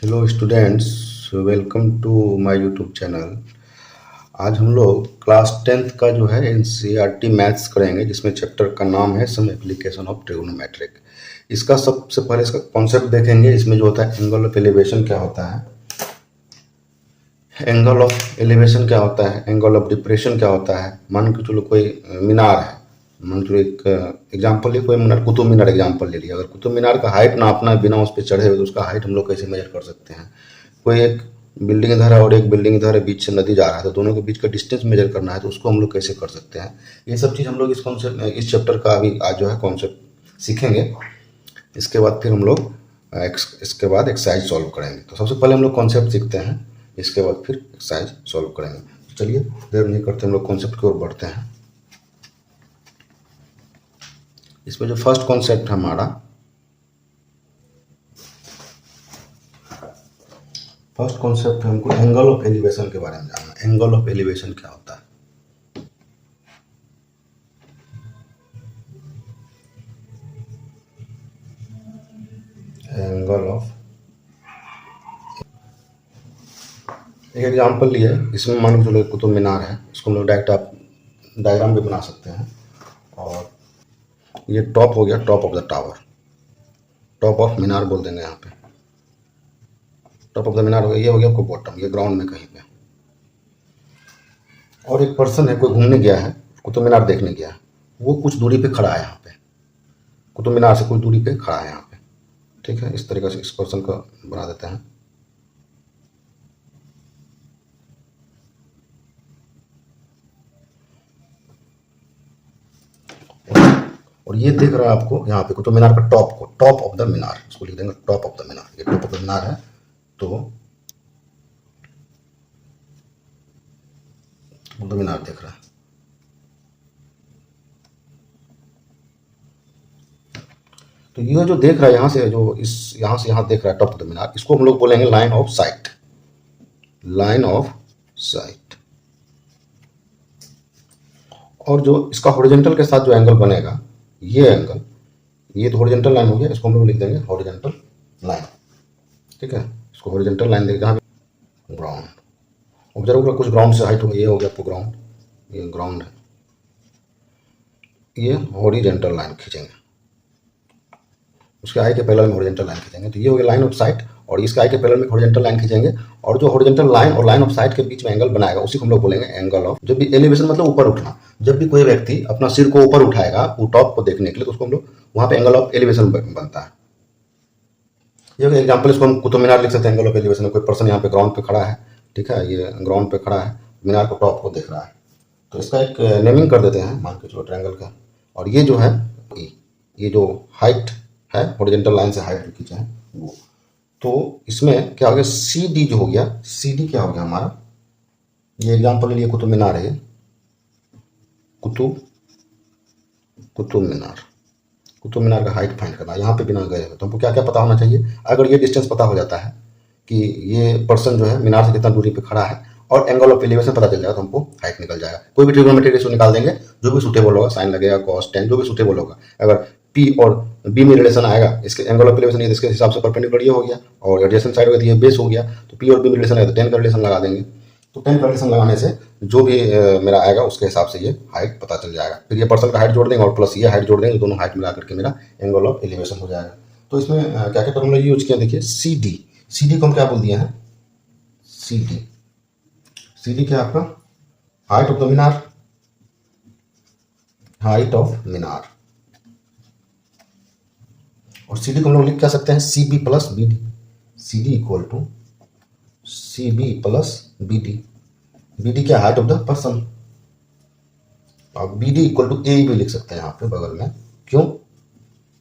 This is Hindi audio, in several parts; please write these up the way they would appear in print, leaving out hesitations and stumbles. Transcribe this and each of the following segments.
Hello students, welcome to my YouTube channel. आज हम लोग क्लास 10th का जो है एनसीईआरटी मैथ्स करेंगे, जिसमें चैप्टर का नाम है सम एप्लीकेशन ऑफ ट्रिग्नोमेट्रिक। इसका सबसे पहले इसका कॉन्सेप्ट देखेंगे। इसमें जो होता है एंगल ऑफ एलिवेशन क्या होता है, एंगल ऑफ एलिवेशन क्या होता है, एंगल ऑफ डिप्रेशन क्या होता है। मान के चलो कोई मीनार है, मान के चलो एक एग्जाम्पल ले, कोई मीनार, कुतुब मीनार एग्जाम्पल ले लिया। अगर कुतुब मीनार का हाइट नापना है बिना उस पर चढ़े हुए, तो उसका हाइट हम लोग कैसे मेजर कर सकते हैं। कोई एक बिल्डिंग इधर है और एक बिल्डिंग इधर है, बीच से नदी जा रहा है, तो दोनों के बीच का डिस्टेंस मेजर करना है, तो उसको हम लोग कैसे कर सकते हैं। ये सब चीज़ हम लोग इस कॉन्सेप्ट, इस चैप्टर का अभी आज जो है कॉन्सेप्ट सीखेंगे। इसके बाद फिर हम लोग इसके बाद एक्सरसाइज सॉल्व करेंगे। तो सबसे पहले हम लोग कॉन्सेप्ट सीखते हैं, इसके बाद फिर एक्सरसाइज सॉल्व करेंगे। तो चलिए देर नहीं करते, हम लोग कॉन्सेप्ट की ओर बढ़ते हैं। इसमें जो फर्स्ट कॉन्सेप्ट है हमारा, फर्स्ट कॉन्सेप्ट है हमको एंगल ऑफ एलिवेशन के बारे में जानना। एंगल ऑफ एलिवेशन क्या होता है। एंगल ऑफ, एक एग्जांपल लिए, इसमें मान के चलो कुतुब मीनार है, इसको हम लोग डायरेक्ट आप डायग्राम भी बना सकते हैं। और ये टॉप हो गया, top of the tower, top of minar बोल देंगे यहाँ पे। टॉप ऑफ द मीनार हो गया, ये हो गया आपको बॉटम, ये ग्राउंड में कहीं पे। और एक पर्सन है, कोई घूमने गया है, कुतुब मीनार देखने गया है, वो कुछ दूरी पे खड़ा है यहाँ पे, कुतुब मीनार से कुछ दूरी पे खड़ा है यहाँ पे। ठीक है, इस तरीके से इस पर्सन को बना देते हैं। और ये देख रहा है आपको यहाँ पे कुतुब मीनार का टॉप को, टॉप ऑफ द मीनार, इसको लिख देंगे टॉप ऑफ द मीनार। ये टॉप ऑफ द मीनार है, तो कुतुब मीनार देख रहा है। तो ये जो देख रहा है यहाँ से, जो इस यहाँ से यहाँ देख रहा है टॉप ऑफ द मीनार, इसको हम लोग बोलेंगे line of sight, line of site. और जो इसका हॉरिजॉन्टल के साथ जो एंगल बनेगा, ये एंगल, ये तो हॉरिजॉन्टल लाइन हो गया, इसको हम लोग लिख देंगे हॉरिजॉन्टल लाइन। ठीक है, इसको हॉरिजॉन्टल लाइन देंगे जहाँ पे ग्राउंड, ऑब्जर्व करो कुछ ग्राउंड से हाइट हो गई, ये हो गया आपको ग्राउंड, ये ग्राउंड है, ये हॉरिजॉन्टल लाइन खींचेंगे, उसके आई के पैरेलल में हॉरिजॉन्टल लाइन खींचेंगे, तो ये हो गया लाइन ऑफ साइट। और इसके आई के पैरेलल में हॉरिजॉन्टल लाइन खींचेंगे, और जो हॉरिजॉन्टल लाइन और लाइन ऑफ साइट के बीच में एंगल बनाएगा, उसी को हम लोग बोलेंगे एंगल ऑफ। जब भी एलिवेशन मतलब ऊपर उठना, जब भी कोई व्यक्ति अपना सिर को ऊपर उठाएगा वो टॉप को देखने के लिए, तो उसको हम लोग वहां पे एंगल ऑफ एलिवेशन बनता है। ये एग्जाम्पल, इसको हम कुतुब मीनार लिख सकते हैं एंगल ऑफ एलिवेशन। कोई पर्सन यहाँ पे ग्राउंड पे खड़ा है, ठीक है, ये ग्राउंड पे खड़ा है, मीनार को टॉप को देख रहा है, तो इसका एक नेमिंग कर देते हैं, मान के चलो ट्रायंगल का। और ये जो है, ये जो हाइट है, हॉरिजॉन्टल लाइन से हाइट खींचा है वो, तो इसमें क्या हो गया, सी डी जो हो गया, सी डी क्या हो गया हमारा, ये एग्जाम्पल ले लिए कुतुब मीनार है, कुतुब कुतुब मीनार, कुतुब मीनार का हाइट फाइंड करना। यहाँ पे बिना गए तो हमको क्या क्या पता होना चाहिए। अगर ये डिस्टेंस पता हो जाता है कि ये पर्सन जो है मीनार से कितना दूरी पे खड़ा है, और एंगल ऑफ एलिवेशन पता चल जाएगा, तो हमको हाइट निकल जाएगा। कोई भी ट्रिग्नोमेट्रिक रेशियो निकाल देंगे, जो भी सुटेबल होगा, साइन लगेगा, कॉस, टेन, जो भी सुटेबल होगा। अगर पी और बी में रिलेशन आएगा, इसके एंगल ऑफ एलिवेशन, इसके हिसाब से परपेंडिकुलर ये हो गया, और एडजेसेंट साइड होगा तो ये बेस हो गया, तो पी और बी में रिलेशन आएगा तो 10 का रिलेशन लगा देंगे। तो 10 का रिलेशन लगाने से जो भी मेरा आएगा, उसके हिसाब से ये हाइट पता चल जाएगा। फिर ये पर्सन का हाइट जोड़ देंगे और प्लस ये हाइट जोड़ देंगे, दोनों हाइट मिला करके मेरा एंगल ऑफ एलिवेशन हो जाएगा। तो इसमें क्या क्या टर्मिनोलॉजी यूज किया, देखिए सी डी, सी डी को हम क्या बोल दिए हैं, सी डी, सी डी क्या आपका, height of the minar, height of minar. और सी डी को हम लोग लिख क्या सकते हैं, C B plus B D, C D equal to C B plus B D. B D क्या, हाइट ऑफ द पर्सन, और B D equal to A भी लिख सकते हैं यहाँ पे बगल में। क्यों,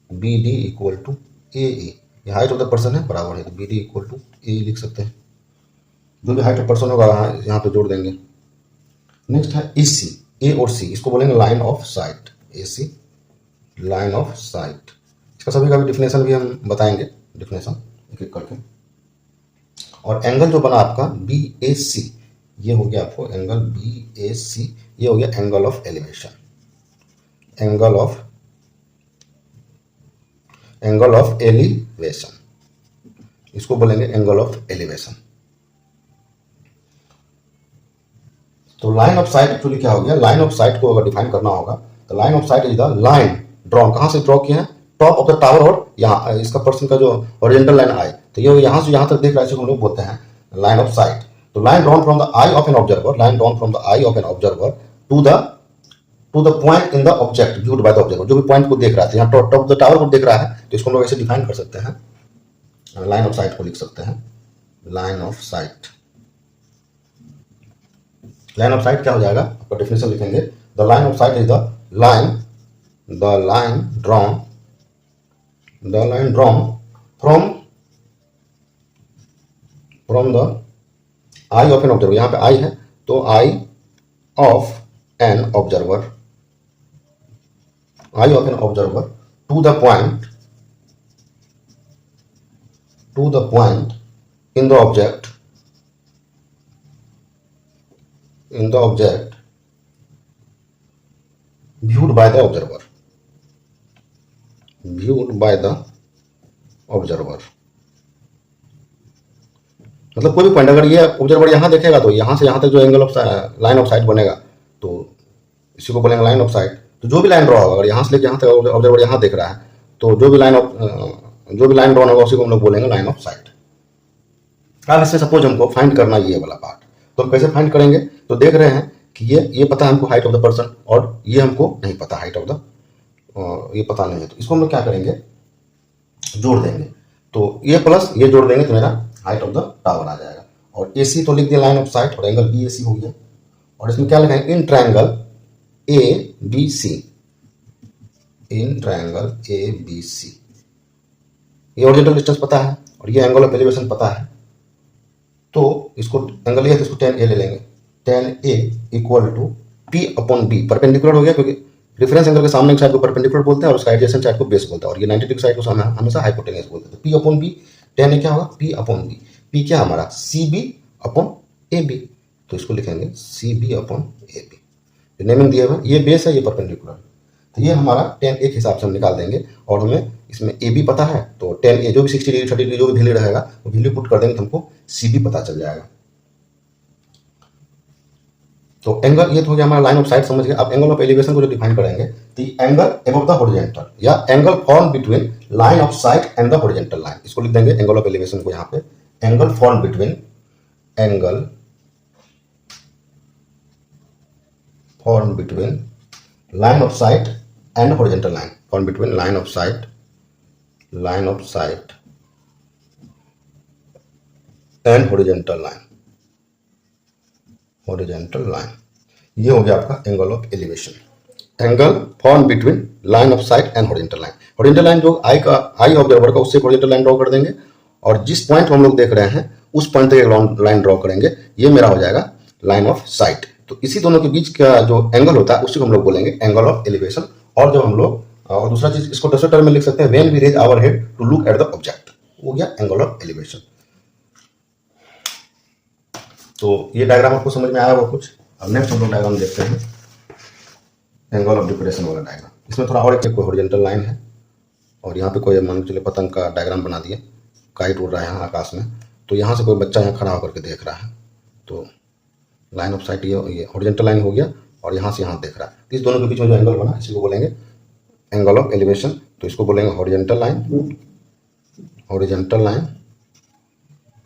B D equal to A, ये हाइट ऑफ द पर्सन है, बराबर है, तो B D equal to A लिख सकते हैं। जो भी हाइट ऑफ पर्सन होगा यहाँ पे जोड़ देंगे। नेक्स्ट है ई सी, ए और सी, इसको बोलेंगे line of sight, A C, line of sight. इसका सभी का भी डिफिनेशन भी हम बताएंगे, डिफिनेशन एक एक करके। और एंगल जो बना आपका बी ए सी, ये हो गया आपको एंगल बी ए सी, ये हो गया angle of elevation, angle of elevation. इसको बोलेंगे एंगल ऑफ एलिवेशन। तो लाइन ऑफ साइट एक्चुअली क्या हो गया, लाइन ऑफ साइट को अगर डिफाइन करना होगा तो line of sight is the line drawn, कहां से ड्रॉ किया है, टॉप ऑफ द टावर, और यहाँ इसका पर्सन का जो हॉरिजॉन्टल लाइन आए, तो ये यहां से यहां तक देख रहा है, हम लोग बोलते हैं लाइन ऑफ साइट। तो line drawn from the eye of an observer, line drawn from the eye of an observer to the point in the object viewed by the observer, जो भी पॉइंट को देख रहा है, यहाँ टॉप ऑफ द टावर को देख रहा है, तो इसको हम लोग ऐसे डिफाइन कर सकते हैं, लाइन ऑफ साइट को लिख सकते हैं, line of sight. Line of sight क्या हो जाएगा, आपका डेफिनेशन लिखेंगे, the line of sight is the line drawn from the eye of an observer, यहां पे आई है तो eye of an observer, to the point in the object viewed by the observer, मतलब कोई भी पॉइंट अगर ये ऑब्जर्वर यहां देखेगा तो यहां से यहां तक जो angle of line of site बनेगा, तो इसी को बोलेंगे लाइन ऑफ साइट। तो जो भी लाइन ड्रॉ होगा, अगर यहां से लेके यहां तक ऑब्जर्वर यहां देख रहा है, तो जो भी लाइन ड्रॉ होगा उसी को हम लोग बोलेंगे लाइन ऑफ साइट। अब इससे सपोज हमको फाइंड करना ये वाला पार्ट, तो हम कैसे फाइंड करेंगे, तो देख रहे हैं कि ये पता है हमको हाइट ऑफ द पर्सन, और ये हमको नहीं पता हाइट ऑफ द, ये पता नहीं है, तो इसको हम लोग क्या करेंगे, जोड़ देंगे, तो ये प्लस ये जोड़ देंगे तो मेरा हाइट ऑफ द टावर आ जाएगा। और AC तो लिख दिया लाइन ऑफ साइट, और एंगल BAC हो गया, और इसमें क्या लिखेंगे, इन ट्रायंगल ABC, ये ओरिजिनल डिस्टेंस पता है और ये एंगल ऑफ एलिवेशन पता है, तो इसको एंगल ये तो इसको 10A ले लेंगे, 10A equal to P upon B, perpendicular हो गया क्योंकि रेफरेंस एंगल के सामने की साइड को परपेंडिकुलर बोलते हैं और उसका एडजेसेंट साइड को बेस बोलते हैं, और ये 90 डिग्री साइड को हमेशा हाइपोटेन्यूस बोलते हैं। तो P अपॉन B, 10A क्या होगा, P अपॉन B, P क्या हमारा CB अपॉन AB, तो इसको लिखेंगे CB अपॉन AB, नेमिंग दिया हुआ, ये बेस है, ये परपेंडिकुलर, तो ये हमारा 10A के हिसाब से हम निकाल देंगे, और हमें इसमें AB पता है, तो 10A जो भी 60 डिग्री 30 डिग्री जो भी वैल्यू रहेगा वो वैल्यू पुट कर देंगे तो हमको CB पता चल जाएगा। तो एंगल ये तो हो गया हमारा लाइन ऑफ साइट, समझ गए। अब एंगल ऑफ एलिवेशन को जो डिफाइन करेंगे, तो एंगल अबव द हॉरिजॉन्टल या angle form between line of site and the horizontal line, इसको लिख देंगे एंगल ऑफ एलिवेशन को, यहाँ पे angle form between line of site and horizontal line, form between line of site and horizontal line, ये हो गया आपका angle of elevation. Angle form between line of site and horizontal line, horizontal line जो आई ऑब्जर्वर का, उससे हॉरिजॉन्टल लाइन ड्रॉ कर देंगे, और जिस पॉइंट हम लोग देख रहे हैं उस पॉइंट तक एक लाइन ड्रॉ करेंगे, ये मेरा हो जाएगा लाइन ऑफ साइट। तो इसी दोनों के बीच का जो एंगल होता है उसी को हम लोग बोलेंगे एंगल ऑफ एलिवेशन। और जब हम लोग और दूसरा चीज इसको दूसरे टर्म में लिख सकते हैं, when we raise our head to look at the object, हो गया एंगल ऑफ एलिवेशन। तो ये डायग्राम आपको समझ में आया होगा कुछ। अब नेक्स्ट हम लोग डायग्राम देखते हैं, एंगल ऑफ डिप्रेशन वाला डायग्राम। इसमें थोड़ा और एक हॉरिजॉन्टल लाइन है, और यहाँ पे कोई मान के चलिए पतंग का डायग्राम बना दिए, काइट उड़ रहा है यहाँ आकाश में, तो यहाँ से कोई बच्चा यहाँ खड़ा होकर के देख रहा है, तो लाइन ऑफ साइट ये हॉरिजॉन्टल लाइन हो गया, और यहाँ से यहाँ देख रहा है, इस दोनों के बीच में जो एंगल बना इसी को बोलेंगे एंगल ऑफ एलिवेशन। तो इसको बोलेंगे हॉरिजॉन्टल लाइन,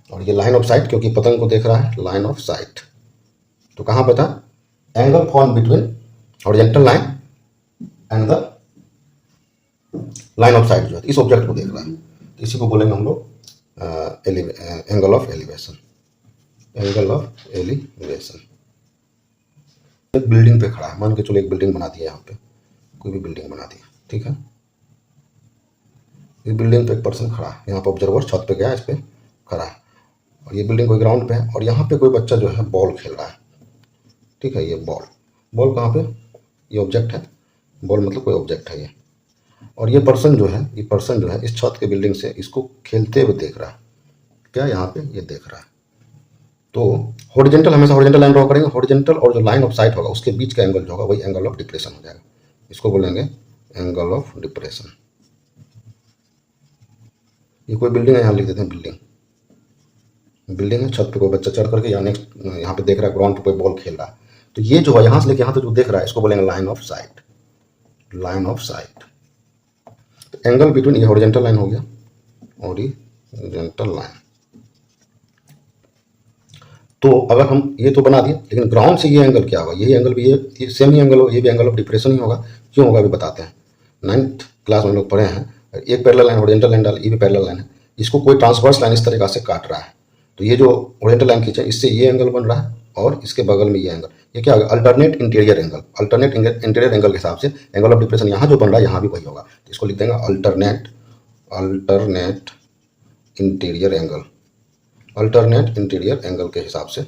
और ये लाइन ऑफ साइट क्योंकि पतंग को देख रहा है, लाइन ऑफ साइट। तो कहाँ पे था, angle form between horizontal line and the line of site, जो है इस ऑब्जेक्ट को देख रहा है, तो इसी को बोलेंगे हम लोग एंगल ऑफ एलिवेशन। एक बिल्डिंग पे खड़ा है, मान के चलो एक बिल्डिंग बना दिया, यहाँ पे कोई भी बिल्डिंग बना दिया, ठीक है। इस बिल्डिंग पे एक पर्सन खड़ा है, यहाँ पे ऑब्जर्वर छत पे गया, इस पे खड़ा है, और ये बिल्डिंग कोई ग्राउंड पे है, और यहाँ पे कोई बच्चा जो है बॉल खेल रहा है, ठीक है। ये बॉल कहाँ पे, ये ऑब्जेक्ट है, बॉल मतलब कोई ऑब्जेक्ट है ये, और ये पर्सन जो है इस छत के बिल्डिंग से इसको खेलते हुए देख रहा है, क्या यहाँ पे ये देख रहा है। तो हॉरिजॉन्टल, हमेशा हॉरिजॉन्टल लाइन ड्रॉ करेंगे, हॉरिजॉन्टल और जो लाइन ऑफ साइट होगा उसके बीच का एंगल जो होगा वही एंगल ऑफ डिप्रेशन हो जाएगा, इसको बोलेंगे एंगल ऑफ डिप्रेशन। ये कोई बिल्डिंग है, यहाँ लिख देते हैं बिल्डिंग, बिल्डिंग है, छत पे कोई बच्चा चढ़ करके या नेक्स्ट यहाँ पे देख रहा है ग्राउंड पे कोई बॉल खेल रहा है, तो ये जो है यहाँ से लेके यहाँ तक जो देख रहा है इसको बोलेंगे line of sight. Line of sight, तो एंगल बिटवीन, ये हॉरिजॉन्टल लाइन हो गया, हॉरिजॉन्टल लाइन। तो अगर हम ये तो बना दिए, लेकिन ग्राउंड से ये एंगल क्या होगा, यही एंगल भी ये सेम ही एंगल होगा, ये भी एंगल ऑफ डिप्रेशन ही होगा। क्यों होगा अभी बताते हैं। 9th क्लास में हम लोग पढ़े हैं, एक पैरेलल लाइन हॉरिजॉन्टल लाइन डाल, ये भी पैरेलल लाइन है, इसको कोई ट्रांसवर्स लाइन इस तरीका से काट रहा है, तो ये जो हॉरिजॉन्टल लाइन खींचा इससे ये एंगल बन रहा है और इसके बगल में ये एंगल, ये क्या होगा alternate interior angle. Alternate interior angle के हिसाब से एंगल ऑफ डिप्रेशन यहाँ जो बन रहा है यहाँ भी वही होगा, तो इसको लिख देंगे alternate interior angle. Alternate interior angle के हिसाब से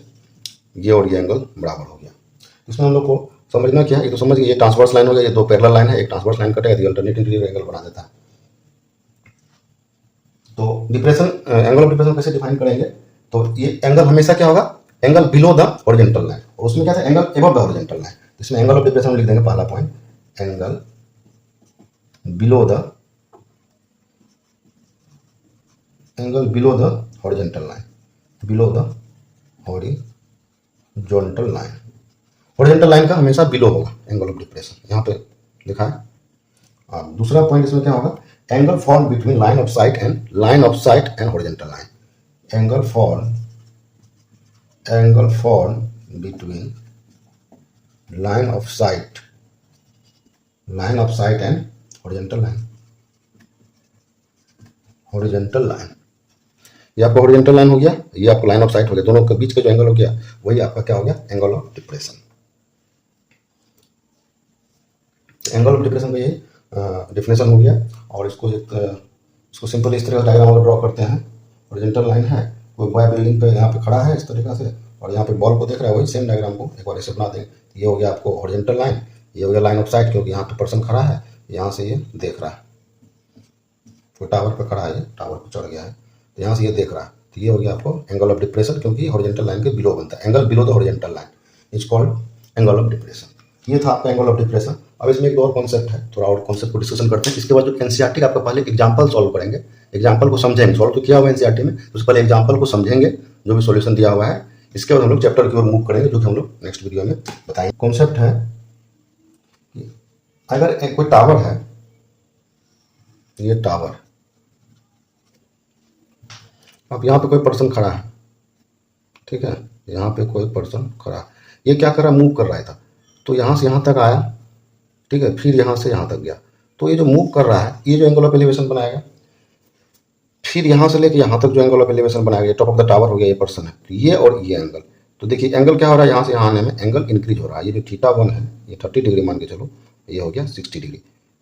ये और ये एंगल बराबर हो गया। इसमें हम लोग को समझना क्या है, ये तो समझ गए, ये ट्रांसवर्स लाइन हो गया, ये दो पैरेलल लाइन है, एक ट्रांसवर्स लाइन कटेगा, अल्टरनेट इंटीरियर एंगल बना देता है। तो डिप्रेशन, एंगल ऑफ डिप्रेशन कैसे डिफाइन करेंगे, तो ये एंगल हमेशा क्या होगा, angle below the horizontal line, और उसमें क्या है angle above the horizontal line. इसमें एंगल ऑफ डिप्रेशन लिख देंगे पहला point, angle below the horizontal line, below the horizontal line. Horizontal line का हमेशा बिलो होगा एंगल ऑफ डिप्रेशन, यहाँ पे लिखा है। अब दूसरा पॉइंट इसमें क्या होगा, angle form between line of site and horizontal line. Angle form between line of site and horizontal line. ये आपका हॉरिजॉन्टल लाइन हो गया, ये आपका लाइन ऑफ साइट हो गया, दोनों के बीच का जो एंगल हो गया वही आपका क्या हो गया, angle of depression. Angle of depression का ये डेफिनेशन हो गया। और इसको सिंपल इस तरह का डायग्राम ड्रॉ करते हैं। हॉरिजॉन्टल लाइन है, कोई बॉय बिल्डिंग पे यहाँ पे खड़ा है इस तरीका से, और यहाँ पे बॉल को देख रहा है, वही सेम डायग्राम को एक बार ऐसे बना देंगे। ये हो गया आपको हॉरिजॉन्टल लाइन, ये हो गया लाइन ऑफ साइट, क्योंकि यहाँ पे पर्सन खड़ा है, यहाँ से ये देख रहा है, कोई टावर पे खड़ा है, ये टावर पे चढ़ गया है, तो यहाँ से ये देख रहा है, तो ये हो गया आपको एंगल ऑफ डिप्रेशन, क्योंकि हॉरिजॉन्टल लाइन के बिलो बनता है। Angle below the horizontal line is called angle of depression. ये था आपका एंगल ऑफ डिप्रेशन। अब इसमें एक और कॉन्सेप्ट है, थोड़ा और कॉन्सेप्ट को डिस्कशन करते हैं। इसके बाद जो एनसीईआरटी आपका पहले एग्जाम्पल सॉल्व करेंगे, एग्जाम्पल को समझेंगे, सॉल्व तो किया हुआ है एनसीईआरटी में, उससे पहले एग्जाम्पल को समझेंगे जो भी सॉल्यूशन दिया हुआ है। इसके बाद हम लोग चैप्टर की ओर मूव करेंगे, जो कि हम लोग नेक्स्ट वीडियो में बताएंगे। कॉन्सेप्ट है कि अगर एक कोई टावर है, ये टावर, अब यहाँ पे कोई पर्सन खड़ा है, ठीक है, यहाँ पे कोई पर्सन खड़ा है, ये क्या कर रहा है, मूव कर रहा था, तो यहाँ से यहाँ तक आया, ठीक है, फिर यहाँ से यहाँ तक गया, तो ये जो मूव कर रहा है ये जो एंगल ऑफ एलिवेशन बनाएगा, फिर यहाँ से लेके यहाँ तक जो एंगल ऑफ एलिवेशन बनाएगा, ये टॉप ऑफ द टावर हो गया, ये पर्सन है, तो ये और ये एंगल, तो देखिए एंगल क्या हो रहा है, यहाँ से यहाँ आने में एंगल इंक्रीज हो रहा है। ये जो θ1 है ये 30 डिग्री मान के चलो, ये हो गया 60 डिग्री।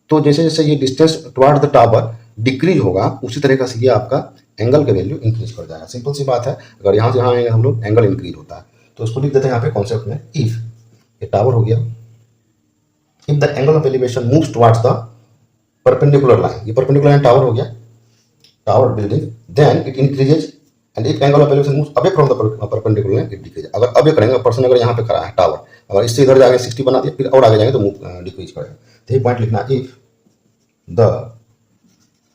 तो जैसे जैसे ये distance toward the tower decrease होगा, उसी तरीके से ये आपका एंगल का वैल्यू इंक्रीज कर जाएगा। सिंपल सी बात है, अगर यहाँ से यहाँ आएंगे हम लोग, एंगल इंक्रीज होता है, तो उसको लिख देते हैं यहाँ पे कॉन्सेप्ट में, इफ ये टावर हो गया, if the angle of elevation moves towards the perpendicular line, ये परपेंडिकुलर लाइन टावर हो गया, tower building, then it increases, and if angle of elevation moves away from the perpendicular line it decreases. अगर अवे करेंगे, पर्सन अगर यहाँ पे खड़ा है टावर, अगर इससे इधर जाएंगे 60 बना दिया, फिर और आगे जाएंगे तो मूव डिक्रीज करेगा। तो ये पॉइंट लिखना, if the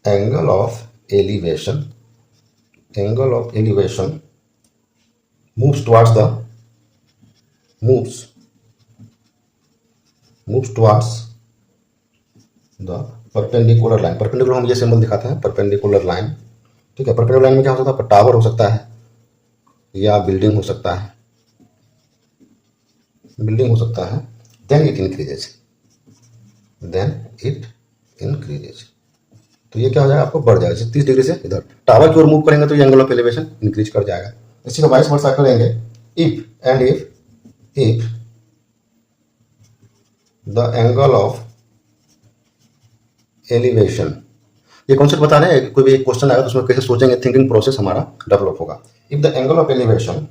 angle of elevation moves towards the perpendicular line, perpendicular हम ये सिंबल दिखाते हैं, परपेंडिकुलर लाइन, ठीक है। परपेंडिकुलर लाइन में क्या हो सकता है, टावर हो सकता है या बिल्डिंग हो सकता है, देन इट इंक्रीजेज, तो ये क्या हो जाएगा, आपको बढ़ जाएगा 30 डिग्री से इधर टावर की ओर मूव करेंगे, तो ये एंगल ऑफ एलिवेशन इंक्रीज कर जाएगा। इसी का वाइस वर्सा करेंगे, if the angle of elevation, ये कॉन्सेप्ट बता रहे हैं, कोई भी एक क्वेश्चन आएगा तो उसमें कैसे सोचेंगे, थिंकिंग प्रोसेस हमारा डेवलप होगा। If the angle of elevation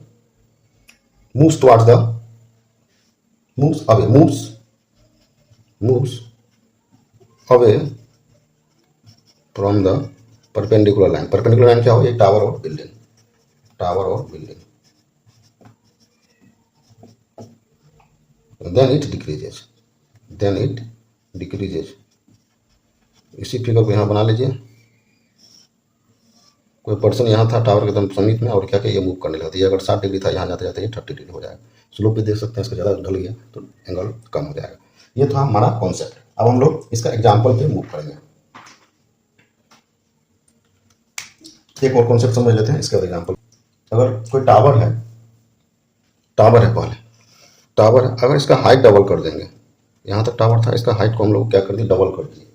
moves away from the perpendicular line, perpendicular line क्या हो, ये टावर और बिल्डिंग, देन इट डिक्रीजेज। इसी फिगर को यहाँ बना लीजिए, कोई पर्सन यहाँ था टावर के एकदम समीप में और क्या क्या ये मूव करने लगा, तो ये अगर 60 डिग्री था, यहाँ जाते जाते ये 30 डिग्री हो जाएगा। स्लोप भी देख सकते हैं, इसका ज़्यादा ढल गया तो एंगल कम हो जाएगा। ये था हमारा कॉन्सेप्ट। अब हम लोग इसका एग्जाम्पल पे मूव करेंगे। एक और कॉन्सेप्ट समझ लेते हैं इसके बाद एग्जाम्पल। अगर कोई टावर है पहले टावर है, अगर इसका हाइट डबल कर देंगे, यहाँ तक टावर था, इसका हाइट को हम लोग क्या कर दिए, डबल कर दिए,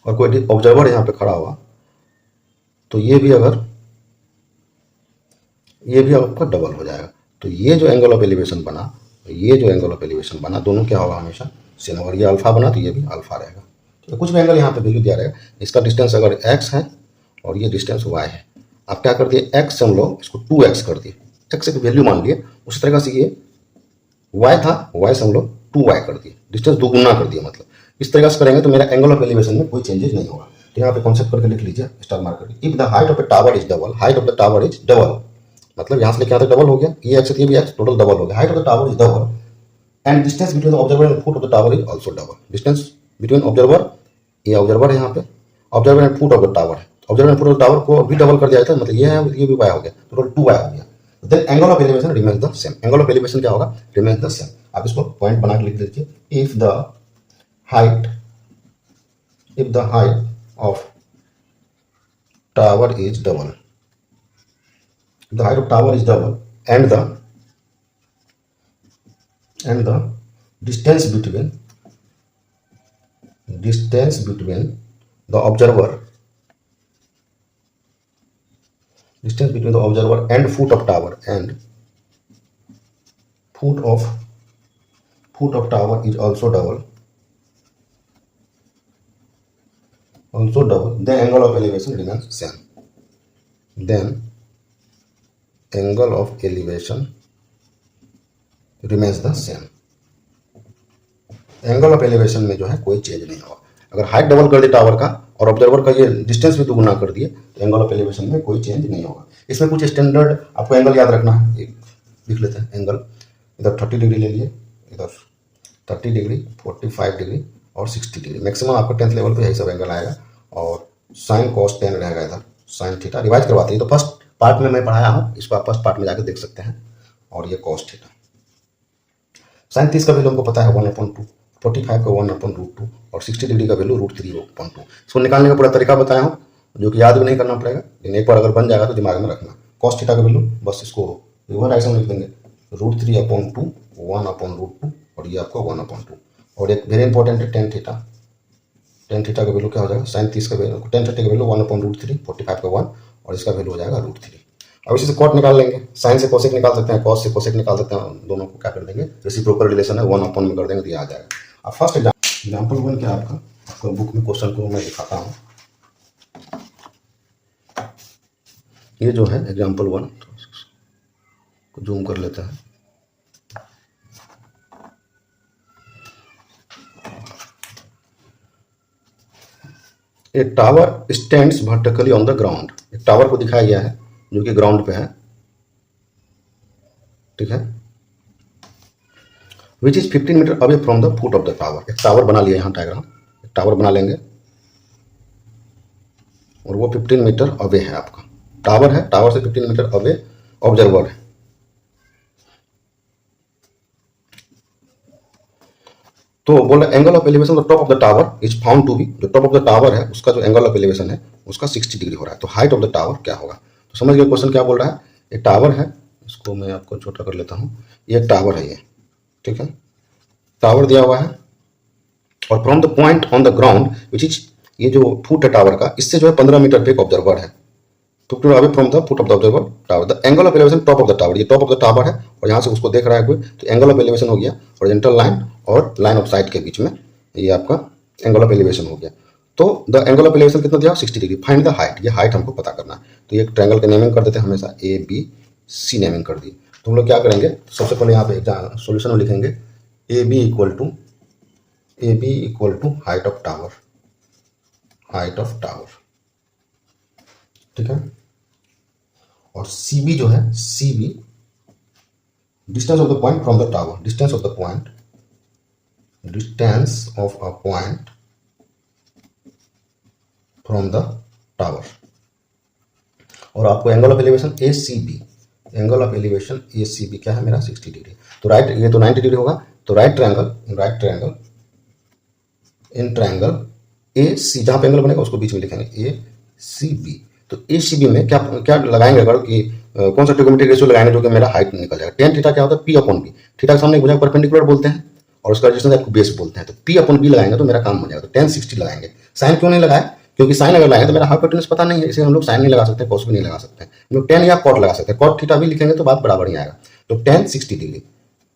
और कोई ऑब्जर्वर यहाँ पे खड़ा हुआ तो ये भी आपका डबल हो जाएगा। तो ये जो एंगल ऑफ एलिवेशन बना, दोनों क्या होगा, हमेशा सेम। अगर ये अल्फा बना तो ये भी अल्फा रहेगा। तो कुछ भी एंगल यहाँ पे वैल्यू दिया रहेगा, इसका डिस्टेंस अगर x है और ये डिस्टेंस y है, आप क्या कर दिए, x से हम लोग इसको 2x कर दिए, x की वैल्यू मान लिए। उसी तरह से ये y था, y से हम लोग 2y कर दिए, डिस्टेंस दोगुना कर दिया। मतलब इस तरीके से करेंगे तो मेरा एंगल ऑफ एलिवेशन में कोई चेंजेस नहीं होगा। तो यहाँ पे कॉन्सेप्ट करके लिख लीजिए, स्टार मार्क करके। If the height of the tower is double, मतलब यहाँ से लेके यहाँ तक डबल हो गया, ये x ये भी x, टोटल डबल हो गया। Height of the tower is double and distance between the observer and foot of the tower is also double. Distance between observer, ये ऑब्जर्वर है यहाँ पे, observer and foot of the tower है, observer and foot of the tower को भी डबल कर दिया जाता है, मतलब ये है, ये भी y हो गया, टोटल 2y हो गया। Then angle of elevation remains the same. Angle of elevation क्या होगा, रिमेन्स द सेम। आप इसको पॉइंट बना के लिख लीजिए। If the height of tower is double, the height of tower is double and the distance between the observer and foot of tower is also double, then angle of elevation remains same. Then angle of elevation remains the same. Angle of elevation में जो है कोई चेंज नहीं होगा। अगर हाइट डबल कर दिए टावर का और ऑब्जर्वर का ये डिस्टेंस भी दुगुना कर दिए तो एंगल ऑफ एलिवेशन में कोई चेंज नहीं होगा। इसमें कुछ स्टैंडर्ड आपको एंगल याद रखना है, एक लिख लेते हैं। एंगल इधर 30 डिग्री ले लिए, इधर 30 डिग्री, 45 डिग्री और 60 डिग्री। मैक्सिमम आपका 10th लेवल पे यही सब एंगल आएगा। और साइन कॉस टेन रहेगा, इधर साइन थीटा। रिवाइज करवाते हैं तो फर्स्ट पार्ट में मैं पढ़ाया हूँ, इसको आप फर्स्ट पार्ट में जाकर देख सकते हैं। और ये कॉस थीटा, साइन 30 का वैल्यू हमको पता है 1/2, 45 का 1/√2 और 60 डिग्री का वैल्यू √3/2। इसको निकालने का पूरा तरीका बताया हूँ, जो कि याद भी नहीं करना पड़ेगा, लेकिन एक बार अगर बन जाएगा तो दिमाग में रखना। कॉस थीटा का वैल्यू बस इसको रिवर्स डायरेक्शन में लिख देंगे, √3/2, 1/√2 और ये आपको 1/2। और एक वेरी इंपॉर्टेंट है टेन थीटा। टेन थीटा का वैल्यू क्या हो जाएगा, साइन 30 का वैल्यू, टेन थीटा का वैल्यू 1/√3, 45 का 1 और इसका वैल्यू हो जाएगा √3। अब इसी से कॉट निकाल लेंगे, साइन से कोसेक निकाल सकते हैं, कॉस से कोसेक निकाल सकते हैं। दोनों को क्या कर देंगे, रेसिप्रोकल रिलेशन है, 1/, में कर देंगे तो ये आ जाएगा। अब फर्स्ट एग्जाम्पल 1 क्या आपका बुक में क्वेश्चन को मैं दिखाता हूँ। ये जो है एग्जाम्पल 1 को जूम कर लेते हैं। ए tower stands vertically on the ground. एक टावर को दिखाया गया है जो कि ग्राउंड पे है, ठीक है, which is 15 metre away from the foot of the tower. एक टावर बना लिया, यहाँ डायग्राम, एक टावर बना लेंगे और वो 15 मीटर अवे है। आपका टावर है, टावर से 15 मीटर अवे ऑब्जर्वर है। तो बोल रहा angle of elevation the top of the tower is found to be, जो टॉप ऑफ द टावर है उसका जो एंगल ऑफ एलिवेशन है उसका 60 डिग्री हो रहा है। तो हाइट ऑफ द टावर क्या होगा, तो समझ गए क्वेश्चन क्या बोल रहा है। एक टावर है, इसको मैं आपको छोटा कर लेता हूँ, ये एक टावर है ये, ठीक है, टावर दिया हुआ है और from the point on the ground which is, ये जो फुट है टावर का, इससे जो है 15 मीटर पे एक ऑब्जर्वर है। तो away from the foot of the observer tower, the angle of elevation top of the tower, ये टॉप ऑफ द टावर है और यहाँ से उसको देख रहा है कोई, तो एंगल ऑफ एलिवेशन हो गया हॉरिजॉन्टल लाइन और लाइन ऑफ साइट के बीच में, ये आपका एंगल ऑफ एलिवेशन हो गया। तो द एंगल ऑफ एलिवेशन कितना दिया, 60 डिग्री। फाइंड द हाइट, ये हाइट हमको पता करना है। तो ये ट्रायंगल का नेमिंग कर देते हैं हमेशा, ABC नेमिंग कर दी। तो हम लोग क्या करेंगे, सबसे पहले यहाँ पे सोल्यूशन में लिखेंगे AB equal to height of tower, ठीक है। और CB जो है, CB distance of the point from the tower, distance of a point from the tower. और आपको angle of elevation A C B, angle of elevation A C B क्या है मेरा 60 डिग्री। तो राइट, ये तो 90 डिग्री होगा, तो right triangle in triangle A C, जहाँ पे एंगल बनेगा उसको बीच में लिखेंगे ए सी बी। तो ए सी बी में क्या क्या लगाएंगे अगर कि कौन सा ट्रिग्नोमेट्रिक रेशियो लगाएंगे जो कि मेरा हाइट निकल जाएगा। टेन थीटा क्या होता है पी अपॉन बी, थीटा के सामने भुजा परपेंडिकुलर बोलते हैं और उसका रेजिस्टेंस आपको बेस बोलते हैं। तो पी अपॉन बी लगाएंगे तो मेरा काम बन जाएगा। तो 1060 लगाएंगे। साइन क्यों नहीं लगाया, क्योंकि साइन अगर लगाएंगे तो मेरा हाइपोटेन्यूज पता नहीं है, इसलिए हम लोग साइन नहीं लगा सकते, कॉस भी नहीं लगा सकते। हम लोग टेन या कॉट लगा सकते हैं, कॉट थीटा भी लिखेंगे तो बात बराबर ही आएगा। तो 1060 डिग्री,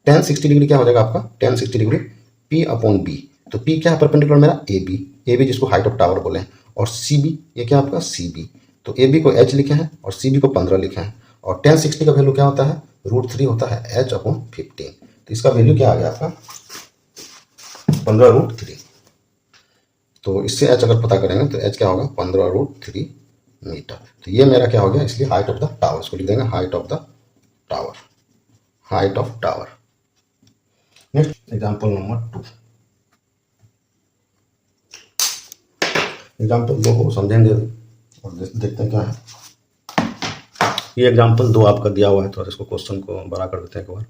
1060 डिग्री क्या हो जाएगा आपका 1060 डिग्री पी अपॉन बी। तो पी क्या है परपेंडिकुलर मेरा ए बी जिसको हाइट ऑफ टावर बोले हैं, और सी बी ये क्या आपका सी बी। तो ए बी को एच लिखे हैं और सी बी को 15 लिखे हैं। और 1060 का वैल्यू क्या होता है √3 होता है एच अपॉन 15। तो इसका वैल्यू क्या आ गया आपका 15√3। तो इससे एच अगर पता करेंगे तो एच क्या होगा 15√3 मीटर। तो ये मेरा क्या हो गया, इसलिए हाइट ऑफ द टावर, इसको लिख देंगे height of the tower, height of tower. Next example number 2, example 2 को समझेंगे और देखते हैं क्या है। ये एग्जाम्पल 2 आपका दिया हुआ है, तो इसको क्वेश्चन को बड़ा कर देते हैं एक बार।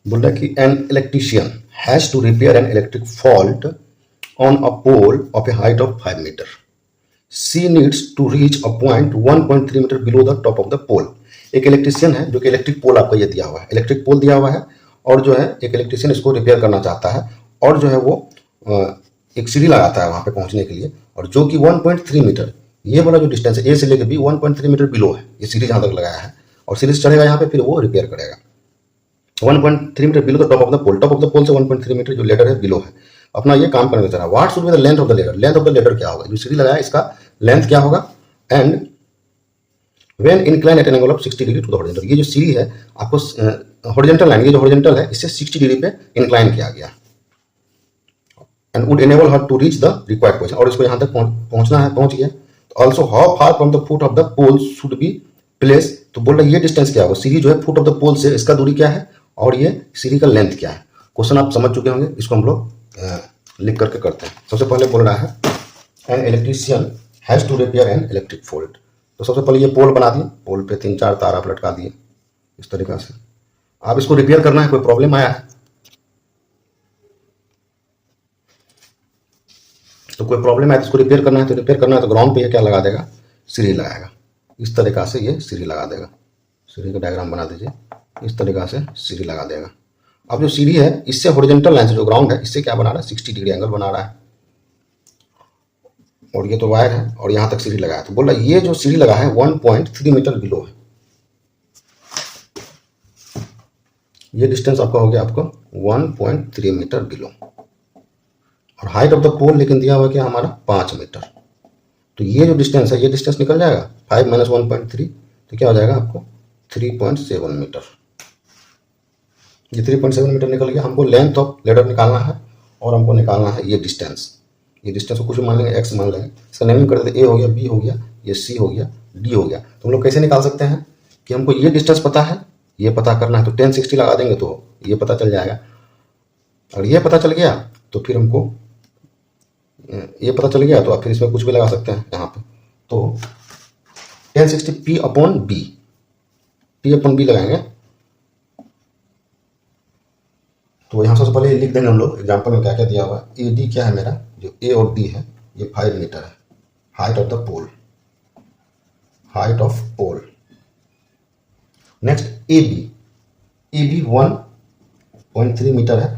बोल रहा है कि an electrician has to repair an electric fault on a pole of a height of 5 metre. She needs to reach a point 1.3 metre below the top of the pole. एक इलेक्ट्रीशियन है जो कि इलेक्ट्रिक पोल आपका ये दिया हुआ है, इलेक्ट्रिक पोल दिया हुआ है और जो है एक इलेक्ट्रीशियन इसको रिपेयर करना चाहता है और जो है वो एक सीढ़ी लगाता है वहां पे पहुंचने के लिए, और जो कि 1.3 मीटर, ये वाला जो डिस्टेंस है ए से लेकर बी 1.3 मीटर बिलो है, ये सीढ़ी जहां तक लगाया है और सीढ़ी से चढ़ेगा यहाँ पे, फिर वो रिपेयर करेगा 1.3 metre below the top of the pole. Top of the pole से 1.3 मीटर जो लेडर है बिलो है, अपना ये काम करने चला। What should be the length of the ladder, length of the ladder क्या होगा, जो सीढ़ी लगाया इसका लेंथ क्या होगा। And when incline at an angle of 60 degree to the horizontal, ये जो सीढ़ी है आपको हॉरिजॉन्टल लाइन, ये जो हॉरिजॉन्टल है इससे 60 डिग्री पे इंक्लाइन किया गया, and would enable her to reach the required position, और इसको यहाँ तक पहुंचना है, पहुंच गया। Also how far from the foot of the pole should be place, तो बोल रहा है ये डिस्टेंस क्या होगा, सीढ़ी जो है फुट ऑफ द पोल से इसका दूरी क्या है और ये सीढ़ी का लेंथ क्या है। क्वेश्चन आप समझ चुके होंगे, इसको हम लोग लिख करके करते हैं। सबसे पहले बोल रहा है an electrician has to repair an electric fault. तो सबसे पहले ये पोल बना दिए, पोल पे 3-4 तार आप लटका दिए इस तरीका से। आप इसको रिपेयर करना है, कोई प्रॉब्लम आया है तो कोई प्रॉब्लम है तो इसको रिपेयर करना है, तो रिपेयर करना है तो ग्राउंड पे ये क्या लगा देगा सीढ़ी लगाएगा, इस तरीका से ये सीढ़ी लगा देगा। सीढ़ी का डायग्राम बना दीजिए, इस तरीका से सीढ़ी लगा देगा। अब जो सीढ़ी है इससे हॉरिजॉन्टल लाइन से जो ग्राउंड है इससे क्या बना रहा है 60 डिग्री एंगल बना रहा है, और ये तो वायर है और यहां तक सीढ़ी लगाया। तो बोल रहा है ये जो सीढ़ी लगा है 1.3 मीटर बिलो है, ये डिस्टेंस आपका हो गया आपको 1.3 मीटर बिलो, और हाइट ऑफ द पोल लेकिन दिया हुआ क्या हमारा 5 मीटर। तो ये जो डिस्टेंस है ये डिस्टेंस निकल जाएगा 5 - 1.3, तो क्या हो जाएगा आपको 3.7 मीटर। ये 3.7 मीटर निकल गया। हमको लेंथ ऑफ लेडर निकालना है और हमको निकालना है ये डिस्टेंस। ये डिस्टेंस को कुछ मान लेंगे एक्स मान लेंगे, इसका नेमिंग कर देते, ए हो गया, बी हो गया, ये सी हो गया, डी हो गया। तो हम लोग कैसे निकाल सकते हैं कि हमको ये डिस्टेंस पता है, ये पता करना है, तो 1060 लगा देंगे तो ये पता चल जाएगा। और ये पता चल गया तो फिर हमको ये पता चल गया तो आप फिर इसमें कुछ भी लगा सकते हैं यहाँ पे। तो 1060 पी अपॉन बी लगाएंगे। तो यहाँ सबसे पहले लिख देंगे हम लोग एग्जाम्पल में क्या क्या दिया हुआ है। ए डी क्या है मेरा, जो ए और डी है ये 5 मीटर है, height of the pole, height of pole. Next A B 1.3 metre है,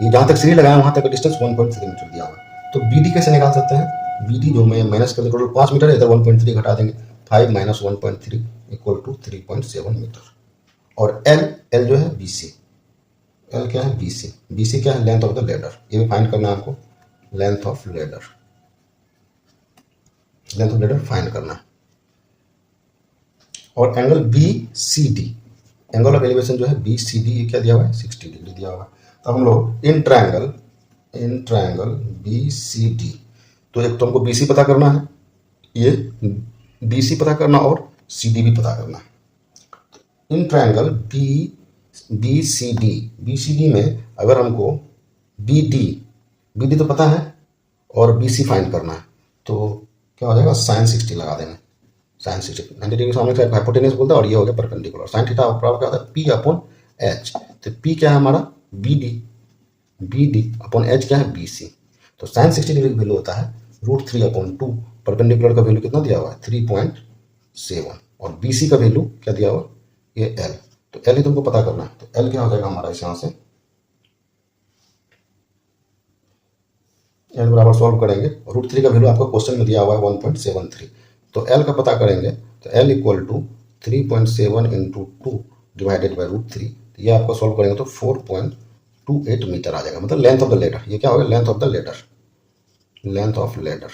ये जहाँ तक सीढ़ी लगाया वहाँ तक का डिस्टेंस 1.3 मीटर दिया हुआ है। तो बी डी कैसे निकाल सकते हैं, बी डी जो मैं माइनस कर टोटल 5 मीटर है, इधर 1.3 घटा देंगे, 5 - 1.3 = 3.7 मीटर। और एल जो है बी सी, एल क्या है बी सी क्या है लेंथ ऑफ द लेडर, ये भी फाइंड करना है हमको, लेंथ ऑफ लेडर फाइंड करना है। और angle B C D, angle of elevation जो है बी सी डी ये क्या दिया हुआ है 60 डिग्री दिया हुआ है। तो हम लोग in triangle B C D, तो एक तो हमको बी सी पता करना है, ये बी सी पता करना और सी डी भी पता करना है। In triangle B C D में अगर हमको बी डी तो पता है और बी सी फाइंड करना है, तो क्या हो जाएगा, साइन 60 लगा देंगे। साइन 60 90 डिग्री सामने साइड हाइपोटेन्यूज बोलते हैं और ये हो गया परपेंडिकुलर। साइन थीटा बराबर क्या होता है, पी अपॉन एच। तो पी क्या है हमारा, B D, B D upon H क्या है, बी सी। तो साइन 60 डिग्री का वैल्यू होता है √3/2। परपेंडिकुलर का वैल्यू कितना दिया हुआ है, 3.7। और बी सी का वैल्यू क्या दिया हुआ, ये एल। तो एल ही तुमको पता करना है। तो एल क्या हो जाएगा हमारा, इस यहाँ से एल बराबर सॉल्व करेंगे। √3 का वैल्यू आपको क्वेश्चन में दिया हुआ है 1.73। तो एल का पता करेंगे तो L equal to 3.7 into 2 divided by √3। ये आपको सॉल्व करेंगे तो 4.28 मीटर आ जाएगा, मतलब लेंथ ऑफ द लेडर। ये क्या होगा, length of the ladder, length of ladder.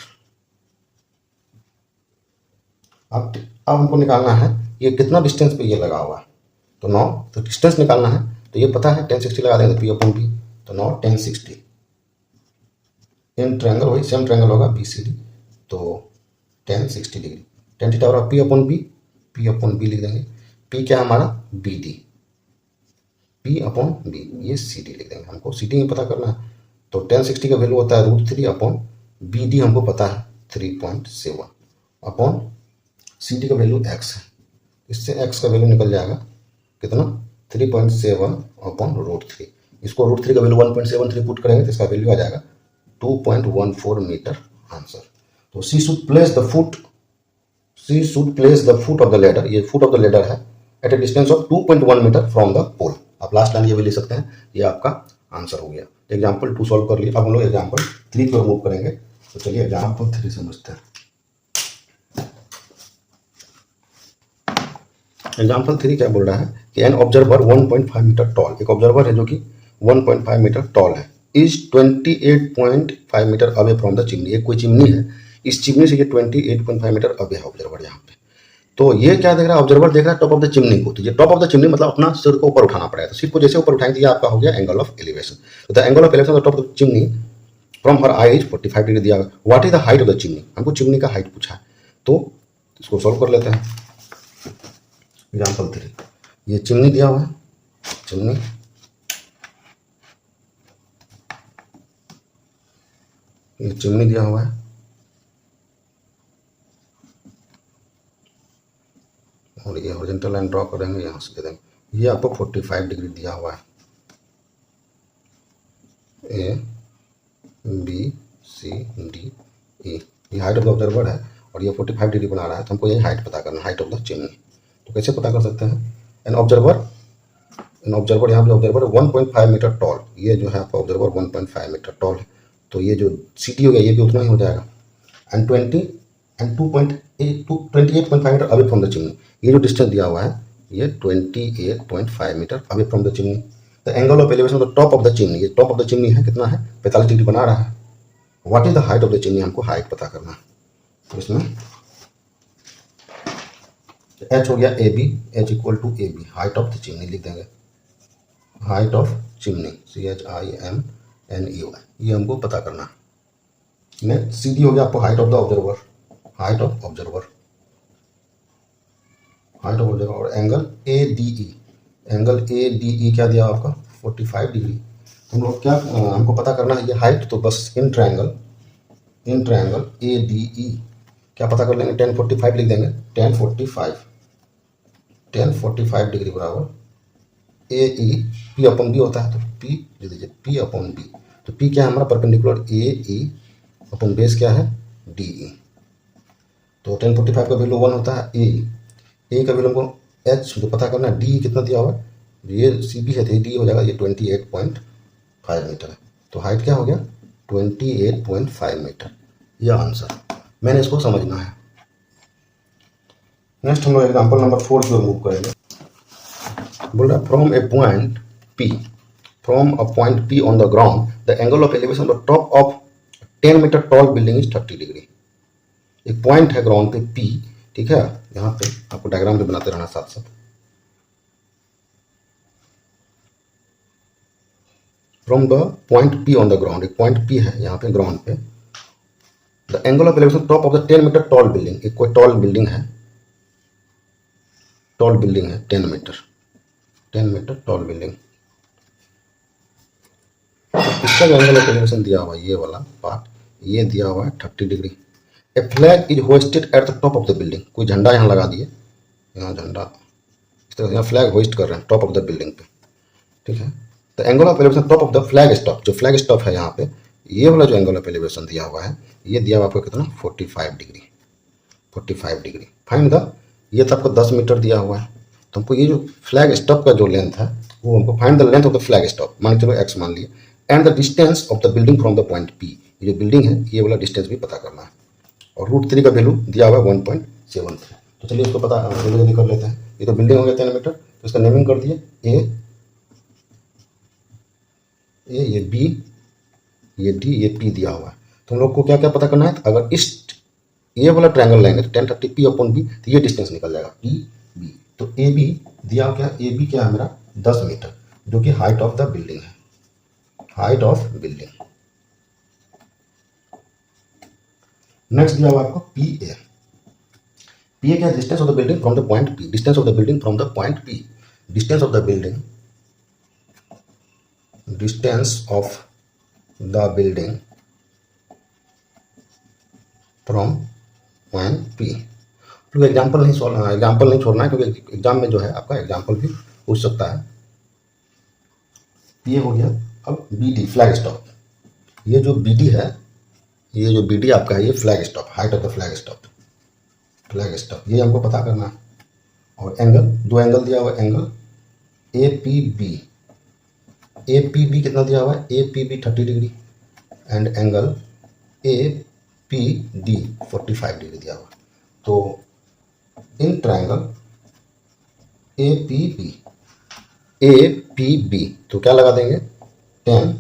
अब हमको निकालना है ये कितना डिस्टेंस पे ये लगा हुआ है। तो 9, तो डिस्टेंस निकालना है तो ये पता है 1060 लगा देंगे, तो पी अपॉन पी। तो 9 1060 इन ट्रायंगल, वही सेम ट्रायंगल होगा बी सी डी। तो 1060 डिग्री, टेन थीटा बराबर P upon B, P upon B लिख देंगे। पी क्या हमारा, B D, P upon B, ये सी डी लिख देंगे। हमको सी डी में पता करना है। तो 1060 का वैल्यू होता है √3 अपॉन बी डी हमको पता है 3.7 अपॉन सी डी का वैल्यू एक्स है। इससे एक्स का वैल्यू निकल जाएगा कितना, 3.7 अपॉन √3। इसको √3 का वैल्यू 1.73 पुट करेंगे तो इसका वैल्यू आ जाएगा 2.14 मीटर आंसर। तो she should place the foot, she should place the foot of the ladder, ये फुट ऑफ द लेडर है, at a distance of 2.1 metre from the pole. आप लास्ट लाइन ये भी ले सकते हैं, ये आपका आंसर हो गया। एग्जाम्पल 2 सॉल्व कर लिया। अब हम लोग एग्जाम्पल 3 को मूव करेंगे। तो चलिए एग्जाम्पल 3 समझते हैं। एग्जाम्पल 3 क्या बोल रहा है कि एन ऑब्जर्वर 1.5 मीटर टॉल, एक ऑब्जर्वर है जो कि 1.5 मीटर टॉल है, is 28.5 metre away from the chimney. एक कोई चिमनी है, इस चिमनी से ये 28.5 मीटर अवे है ऑब्जर्वर यहाँ पे। तो ये क्या देख रहा है, ऑब्जर्वर देख रहा है टॉप ऑफ द चिमनी को। तो ये टॉप ऑफ द चिमनी मतलब अपना सिर को ऊपर उठाना पड़ेगा। तो सिर को जैसे ऊपर उठाएंगे, ये आपका हो गया एंगल ऑफ एलिवेशन। तो the angle of elevation of the top of the chimney from her eye is 45 degree दिया। What is the height of the chimney, हमको चिमनी का हाइट पूछा है। तो इसको सॉल्व कर लेते हैं। एग्जाम्पल 3, ये चिमनी दिया हुआ है, चिमनी, ये चिमनी दिया हुआ है और ये हॉरिजॉन्टल लाइन ड्रॉ करेंगे, यहाँ से दे देंगे। ये आपको 45 डिग्री दिया हुआ है, A B C D E. ये हाइट ऑफ द ऑब्जर्वर है और ये 45 डिग्री बना रहा है। तो हमको ये हाइट पता करना है, हाइट ऑफ द चिमनी। तो कैसे पता कर सकते हैं, एन ऑब्जर्वर यहाँ पे ऑब्जर्वर 1.5 मीटर टॉल, ये जो है आपका ऑब्जर्वर 1.5 मीटर टॉल है। तो ये जो सी टी हो गया ये भी उतना ही हो जाएगा। And 28.5 metre away from the chimney, ये जो डिस्टेंस दिया हुआ है ये 28.5 metre away from the chimney. The angle of elevation of the top of the chimney, ये टॉप ऑफ द चिमनी है, कितना है, 45 डिग्री बना रहा है। What is the height of the chimney, हमको हाइट पता करना है। तो इसमें एच हो गया A B, H equal to A B, height of the chimney लिख देंगे, हाइट ऑफ चिमनी, CHIMNEY, ये हमको पता करना है। नेक्स्ट सी डी हो गया आपको height of the observer, height of observer, height of observer. और angle A D E, angle A D E क्या दिया आपका 45 डिग्री। हम लोग क्या हमको पता करना है ये हाइट। तो बस इन ट्रायंगल ए डी ई क्या पता कर लेंगे, 1045 लिख देंगे, 1045 डिग्री बराबर ए ई, पी अपॉन बी होता है। तो पी लिख दीजिए, पी अपॉन बी। तो पी क्या है हमारा perpendicular A E upon base क्या है डी ई। तो 1045 का वैल्यू 1 होता है, ए का वैल्यू हमको एच जो पता करना है, डी कितना दिया हुआ है, ये सी बी है तो डी हो जाएगा, ये 28.5 मीटर है। तो हाइट क्या हो गया 28.5 मीटर, यह आंसर। मैंने इसको समझना है। नेक्स्ट हम लोग एग्जाम्पल नंबर 4 की ओर मूव करेंगे। बोल रहा है from a point P on the ground the angle of elevation the top of 10 metre tall building is 30 degree. एक पॉइंट है ग्राउंड पे पी, ठीक है, यहाँ पे आपको डायग्राम भी बनाते रहना साथ साथ। From the point P on the ground, एक पॉइंट पी है यहाँ पे ग्राउंड पे, the angle of elevation top of the 10 metre tall building, एक कोई टॉल बिल्डिंग है, 10 मीटर टॉल बिल्डिंग। इसका जो एंगल ऑफ एलिवेशन दिया हुआ है, ये वाला पार्ट, ये दिया हुआ है 30 degree. A flag is hosted at the top of the building, कोई झंडा यहाँ लगा दिए, यहाँ झंडा इस तरह से यहाँ फ्लैग होस्ट कर रहे हैं टॉप ऑफ द बिल्डिंग पे, ठीक है। तो angle of elevation top of the flag stop, जो फ्लैग स्टॉप है यहाँ पे, ये वाला जो एंगल ऑफ एलिवेशन दिया हुआ है, ये दिया हुआ आपको कितना 45 डिग्री, 45 डिग्री। फाइंड द, ये तो आपको 10 मीटर दिया हुआ है, तो हमको ये जो फ्लैग स्टॉप का जो लेंथ है वो हमको find the length of the flag stop, मान के चलो x मान लिए, and the distance of the building from the point P, ये जो बिल्डिंग है ये वाला डिस्टेंस भी पता करना है। और √3 का वैल्यू दिया हुआ है 1.73। तो चलिए इसको पता जल्दी जल्दी कर लेते हैं। ये तो बिल्डिंग हो गया 10 मीटर, तो इसका नेमिंग कर दिए ए, ये बी, ये डी, ये पी दिया हुआ है। तो हम लोग को क्या क्या पता करना है, तो अगर इस ये वाला ट्रायंगल लेंगे तो 1030 पी अपॉन बी, तो ये डिस्टेंस निकल जाएगा पी बी। तो ए बी दिया क्या, ए बी क्या है मेरा 10 मीटर, जो कि हाइट ऑफ द बिल्डिंग है, हाइट ऑफ बिल्डिंग। नेक्स्ट दिया हुआ आपको पी ए, पी ए क्या, distance of the building from the point P, distance of the building from the point P, distance of the building, distance of the building from point P. तो एग्जाम्पल नहीं छोड़ना है, क्योंकि एग्जाम में जो है आपका एग्जाम्पल भी पूछ सकता है। ये हो गया। अब बी डी फ्लैग स्टॉप, ये जो बी डी है, ये जो बी डी आपका है, ये flag stop, height of the flag stop, flag stop ये हमको पता करना है। और एंगल, दो एंगल दिया हुआ है, angle A P B, A P B कितना दिया हुआ है, A P B 30 degree, and angle A P D 45 degree दिया हुआ। तो in triangle A P B, A P B, तो क्या लगा देंगे 10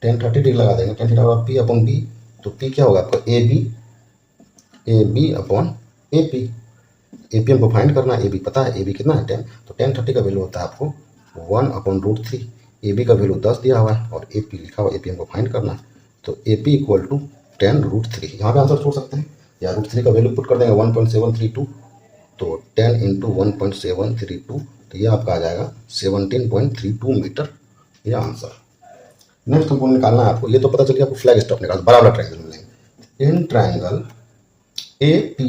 30 डिग्री लगा देंगे, 10 थीटा पी अपॉन बी, तो पी क्या होगा आपका A B upon A P हमको फाइंड करना है, ए बी पता है, ए बी कितना है 10, तो 10 30 का वैल्यू होता है आपको 1/√3, ए बी का वैल्यू 10 दिया हुआ है और ए पी लिखा हुआ, ए पी हमको फाइंड करना है। तो ए पी इक्वल टू 10√3, यहाँ पे आंसर छोड़ सकते हैं या √3 का वैल्यू पुट कर देंगे 1.732, तो 10 × 1.732, तो ये आपका आ जाएगा 17.32 मीटर, ये आंसर। नेक्स्ट हमको निकालना है आपको, ये तो पता चल गया आपको फ्लैग स्टॉप निकालना, बड़ा वाला ट्रायंगल मिलेंगे। In triangle A P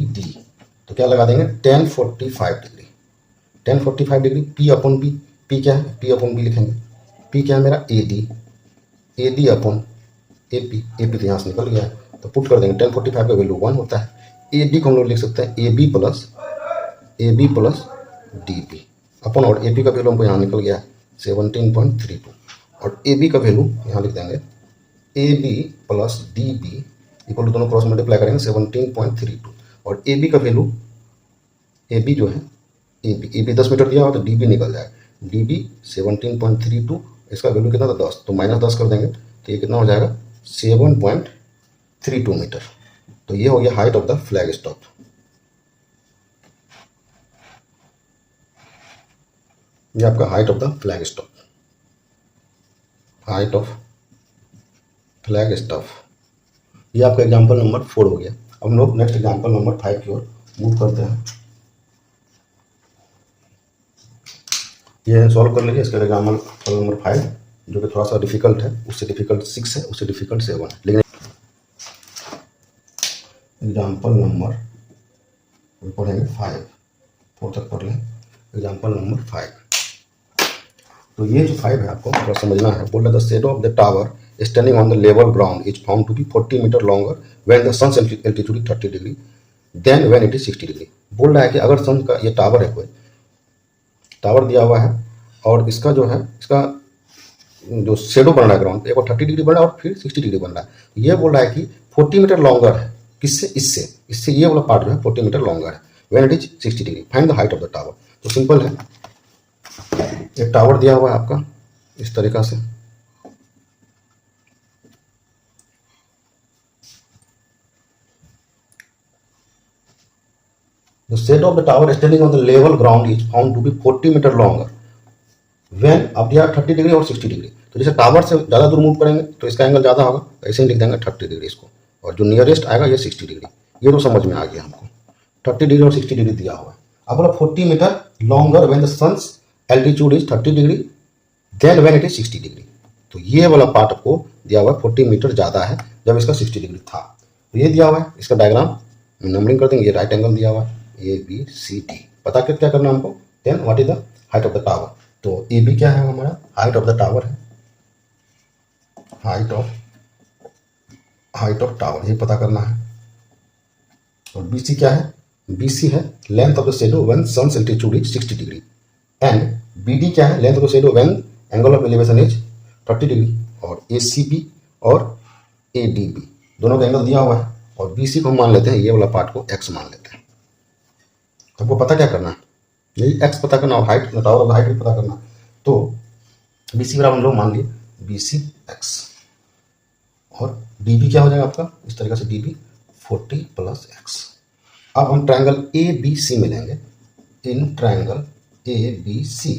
D, तो क्या लगा देंगे 1045 degree, 1045 degree, P upon B, P क्या है, पी अपॉन बी लिखेंगे, पी क्या है मेरा A D upon A P तो यहाँ से निकल गया है, तो पुट कर देंगे 1045 का वैल्यू 1 होता है। ए डी को हम लोग लिख सकते हैं A B plus D P upon, और ए पी का वैल्यू हमको यहाँ निकल गया है 17.32, और ए बी का वैल्यू यहाँ लिख देंगे A B plus D B equal to, दोनों क्रॉस मल्टीप्लाई करेंगे 17.32, और ए बी का वैल्यू, ए बी जो है ए बी 10 मीटर दिया हुआ, तो डी बी निकल जाएगा, डी बी 17.32, इसका वैल्यू कितना था 10, तो -10 कर देंगे, तो ये कितना हो जाएगा 7.32 मीटर। तो ये हो गया height of the flag stop. ये आपका height of the flag stop, height of flag stop. ये आपका एग्जाम्पल नंबर 4 हो गया। अब हम लोग नेक्स्ट एग्जाम्पल नंबर 5 की ओर मूव करते हैं। ये सॉल्व कर लीजिए इसका एग्जाम्पल नंबर 5, जो कि थोड़ा सा डिफिकल्ट है, उससे डिफिकल्ट 6 है, उससे डिफिकल्ट 7 है, लेकिन एग्जाम्पल नंबर पढ़ेंगे 4 तक पढ़ लें। एग्जाम्पल नंबर 5, तो ये जो 5 है आपको थोड़ा समझना है। बोल रहा the shadow of the tower standing on the level ground is found to be 40 metre longer when the sun's altitude is 30 degree then when it is 60 degree. बोल रहा है कि अगर सन का ये टावर है, कोई टावर दिया हुआ है और इसका जो है, इसका जो शेडो बन रहा है ग्राउंड पे, एक बार 30 डिग्री बन रहा है और फिर 60 डिग्री बन रहा है। ये बोल रहा है कि 40 मीटर लॉन्गर है, किससे, इससे ये वाला पार्ट जो है 40 मीटर लॉन्गर है when it is 60 degree, find the height of the tower. तो सिंपल है, एक टावर दिया हुआ है आपका इस तरीका से, the shadow of the tower standing on the level ground is found to be 40 metre longer when अब दिया 30 डिग्री और 60 डिग्री। तो जैसे टावर से ज़्यादा दूर मूव करेंगे तो इसका एंगल ज़्यादा होगा, ऐसे ही लिख देंगे 30 डिग्री इसको, और जो नियरेस्ट आएगा ये 60 डिग्री। ये तो समझ में आ गया हमको, 30 डिग्री और 60 डिग्री दिया हुआ है। अब बोला 40 metre longer when the sun's altitude is 30 degree then when it is 60 degree. तो ये वाला पार्ट आपको दिया हुआ है 40 मीटर ज़्यादा है जब इसका 60 डिग्री था। तो ये दिया हुआ है, इसका डायग्राम नंबरिंग कर देंगे। ये राइट एंगल दिया हुआ है ABCD। पता क्या करना है हमको, then what is the height of the tower. तो AB क्या है हमारा, हाइट ऑफ द टावर है, हाइट ऑफ टावर, ये पता करना है। और BC क्या है, BC है length of the shadow when sun's altitude is 60 degree. And BD क्या है, length of the shadow when angle of elevation is 30 degree. और ACB और ADB दोनों का एंगल दिया हुआ है, और BC को हम मान लेते हैं, ये वाला पार्ट को x मान लेते हैं। तो आपको पता क्या करना है, यही x पता करना और height tower of the height भी पता करना। तो BC बराबर हम लोग मान लिए BC x, और DB क्या हो जाएगा आपका, इस तरीके से DB 40 + x। अब हम ट्रायंगल ABC में लेंगे, इन ट्रायंगल ABC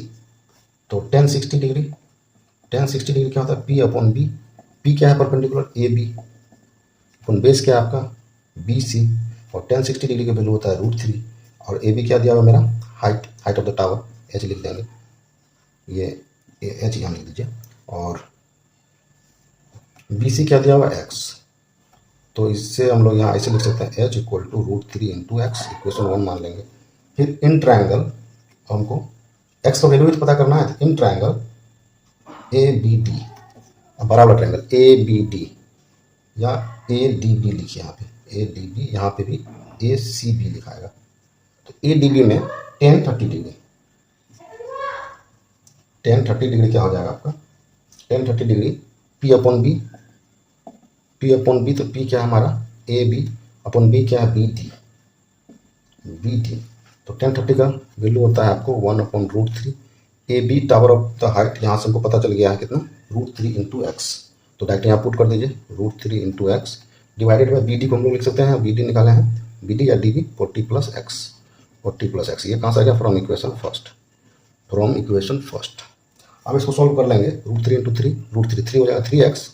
तो tan 60 डिग्री, tan 60 डिग्री क्या होता है, P/B। P क्या है, परपेंडिकुलर AB, अपन बेस क्या है आपका BC, और tan 60 डिग्री का वैल्यू होता है √3। और AB क्या दिया हुआ मेरा, height of the tower, H लिख देंगे, ये H यहाँ लिख दीजिए। और BC क्या दिया हुआ x, तो इससे हम लोग यहाँ ऐसे लिख सकते हैं H = √3 × x, इक्वेशन 1 मान लेंगे। फिर इन ट्रायंगल, हमको x का वैल्यू पता करना है, इन ट्रायंगल ABD, बराबर ट्रायंगल ABD या ADB लिखिए, यहाँ पे ADB, यहाँ पे भी ACB लिखाएगा। तो ADB में tan 30 डिग्री, tan 30 डिग्री क्या हो जाएगा आपका, tan 30 डिग्री P/B, तो P क्या है हमारा AB/B क्या है BD। तो tan 30 का वैल्यू होता है आपको 1/√3। AB tower of the height, यहाँ से हमको पता चल गया है कितना, √3 × x। तो डायरेक्ट यहाँ पुट कर दीजिए, √3 × x डिवाइडेड बाय BD को हम लोग लिख सकते हैं, BD निकाले हैं, BD या DB 40 + x, 40 + x। ये कहाँ से आ गया, फ्रॉम इक्वेशन फर्स्ट। अब इसको सॉल्व कर लेंगे, √3 × 3, √3 हो जाएगा 3x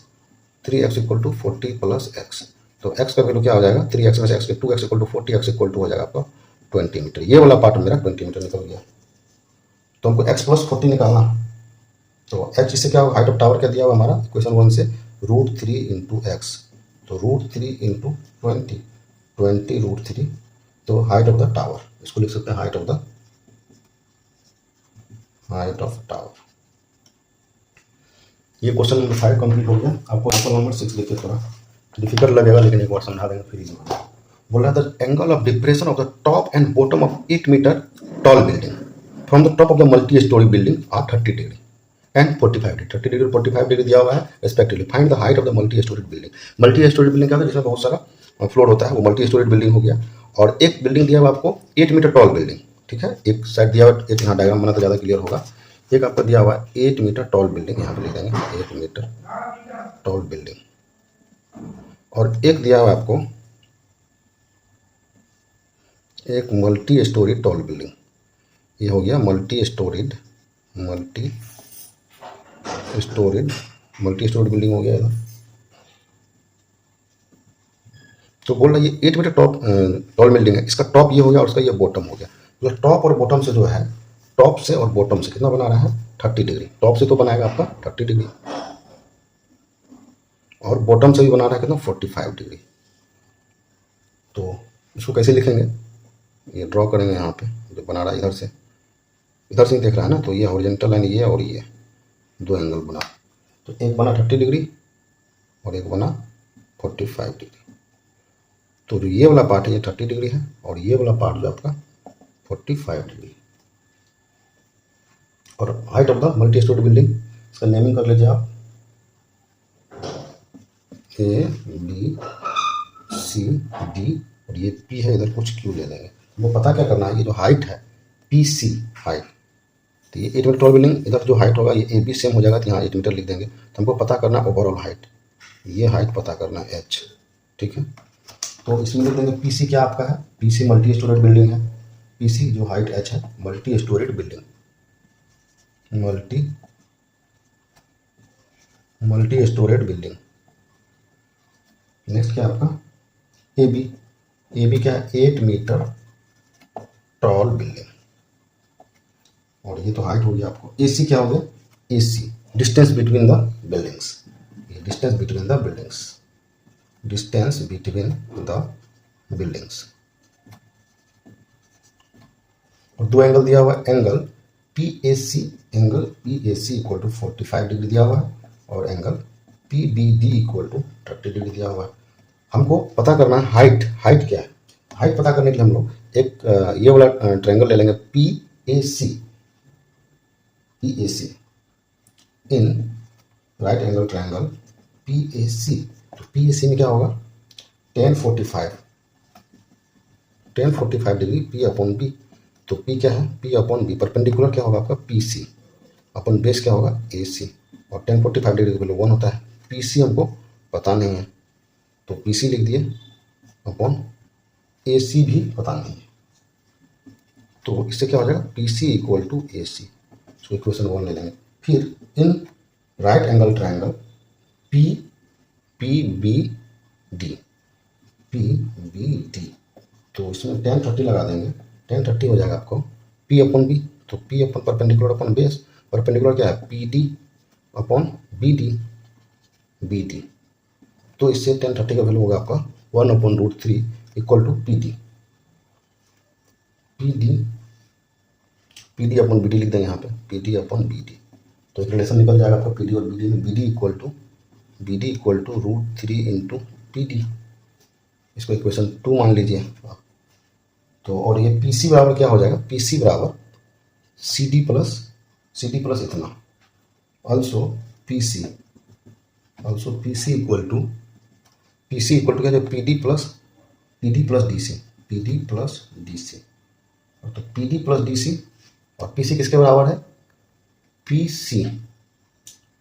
= 40 + x। तो x का वैल्यू क्या हो जाएगा, 3x में से x 2x = 40, x = हो जाएगा आपका 20 मीटर। ये वाला पार्ट मेरा 20 मीटर निकल गया। तो हमको x + 40 निकालना। तो h इससे क्या होगा, हाइट ऑफ टावर क्या दिया हुआ हमारा इक्वेशन 1 से, √3 × x। तो √3 × 20 √3, तो हाइट ऑफ द टावर, इसको लिख सकते हैं हाइट ऑफ टावर। ये क्वेश्चन नंबर 5 कंप्लीट हो गया। आपको क्वेश्चन नंबर 6 देखिए, थोड़ा डिफिकल्ट लगेगा लेकिन एक बार समझा देंगे फिर ही। बोल रहा था angle of depression of the top and bottom of 8 metre tall building from the top of the multi storey building are 30 degree and 45 degree. 30 degree 45 degree दिया हुआ है respectively. Find the height of the multi storeyed building. Multi storeyed building क्या होता है, जिसमें बहुत सारा फ्लोर होता है, वो मल्टी स्टोरेड बिल्डिंग हो गया। और एक बिल्डिंग दिया हुआ आपको 8 मीटर टॉल बिल्डिंग, ठीक है, एक साइड दिया हुआ, एक यहाँ डायग्राम बना तो ज़्यादा क्लियर होगा। एक आपका दिया हुआ है 8 मीटर टॉल बिल्डिंग, यहाँ पे लिख देंगे 8 मीटर टॉल बिल्डिंग। और एक दिया हुआ है आपको एक मल्टी स्टोरी टॉल बिल्डिंग, ये हो गया मल्टी स्टोरीड बिल्डिंग हो गया इधर। तो बोल रहा है ये 8 मीटर टॉल बिल्डिंग है, इसका टॉप ये हो गया और उसका ये बॉटम हो गया। तो टॉप और बॉटम से जो है, टॉप से और बॉटम से कितना बना रहा है, 30 डिग्री। टॉप से तो बनाएगा आपका 30 डिग्री और बॉटम से भी बना रहा है कितना, 45 डिग्री। तो इसको कैसे लिखेंगे, ये ड्रॉ करेंगे यहाँ पे, जो बना रहा है इधर से ही देख रहा है ना। तो ये हॉरिजॉन्टल लाइन ये और ये दो एंगल बना, तो एक बना 30 डिग्री और एक बना 45 डिग्री। तो जो ये वाला पार्ट है ये 30 डिग्री है और ये वाला पार्ट जो आपका 45 डिग्री। और height of the multi storey building, इसका नेमिंग कर लीजिए आप, ABCD और ये P है, इधर कुछ Q ले लेंगे। वो पता क्या करना है, ये जो हाइट है PC हाइट, तो ये 8 मीटर टॉल बिल्डिंग, इधर जो हाइट होगा ये AB सेम हो जाएगा, तो यहाँ 8 मीटर लिख देंगे। तो हमको पता करना ओवरऑल हाइट, ये हाइट पता करना H, ठीक है। तो इसमें लिख देंगे PC क्या आपका है, PC मल्टी स्टोरेड बिल्डिंग है। PC जो हाइट H है, multi storeyed building, multi storeyed building. Next क्या आपका AB क्या है, 8 मीटर टॉल बिल्डिंग और ये तो हाइट हो गया आपको। AC क्या हो गया, AC distance between the buildings, ये distance between the buildings. Distance between the buildings. और दो एंगल दिया हुआ है, angle PAC, angle PAC equal to 45 degree दिया हुआ है और angle PBD equal to 30 degree दिया हुआ है। हमको पता करना है हाइट क्या है। हाइट पता करने के लिए हम लोग एक ये वाला ट्रायंगल ले लेंगे PAC इन राइट एंगल ट्रायंगल PAC। तो PAC में क्या होगा, tan 45 degree P upon B। तो P क्या है, P अपॉन B। परपेंडिकुलर क्या होगा आपका PC अपन बेस क्या होगा AC। और tan 45 डिग्री का वैल्यू 1 होता है। PC हमको पता नहीं है तो PC लिख दिए अपॉन AC भी पता नहीं है। तो इससे क्या हो जाएगा, PC equal to AC। So equation 1 ले लेंगे। फिर in right angle triangle PBD, तो इसमें tan 30 लगा देंगे। tan 30 हो जाएगा आपको P अपॉन B। तो P अपन परपेंडिकुलर अपन बेस, परपेंडिकुलर क्या है PD अपॉन BD। तो इससे tan 30 का वैल्यू होगा आपका 1/√3 equal to PD upon BD लिख देंगे यहाँ पे, PD अपॉन BD। तो एक रिलेशन निकल जाएगा आपका PD और BD में, BD equal to √3 into PD। इसको इक्वेशन 2 मान लीजिए। तो और ये PC बराबर क्या हो जाएगा, PC बराबर CD प्लस इतना। ऑल्सो PC इक्वल टू क्या है, PD प्लस DC। तो PD प्लस DC और PC किसके बराबर है, PC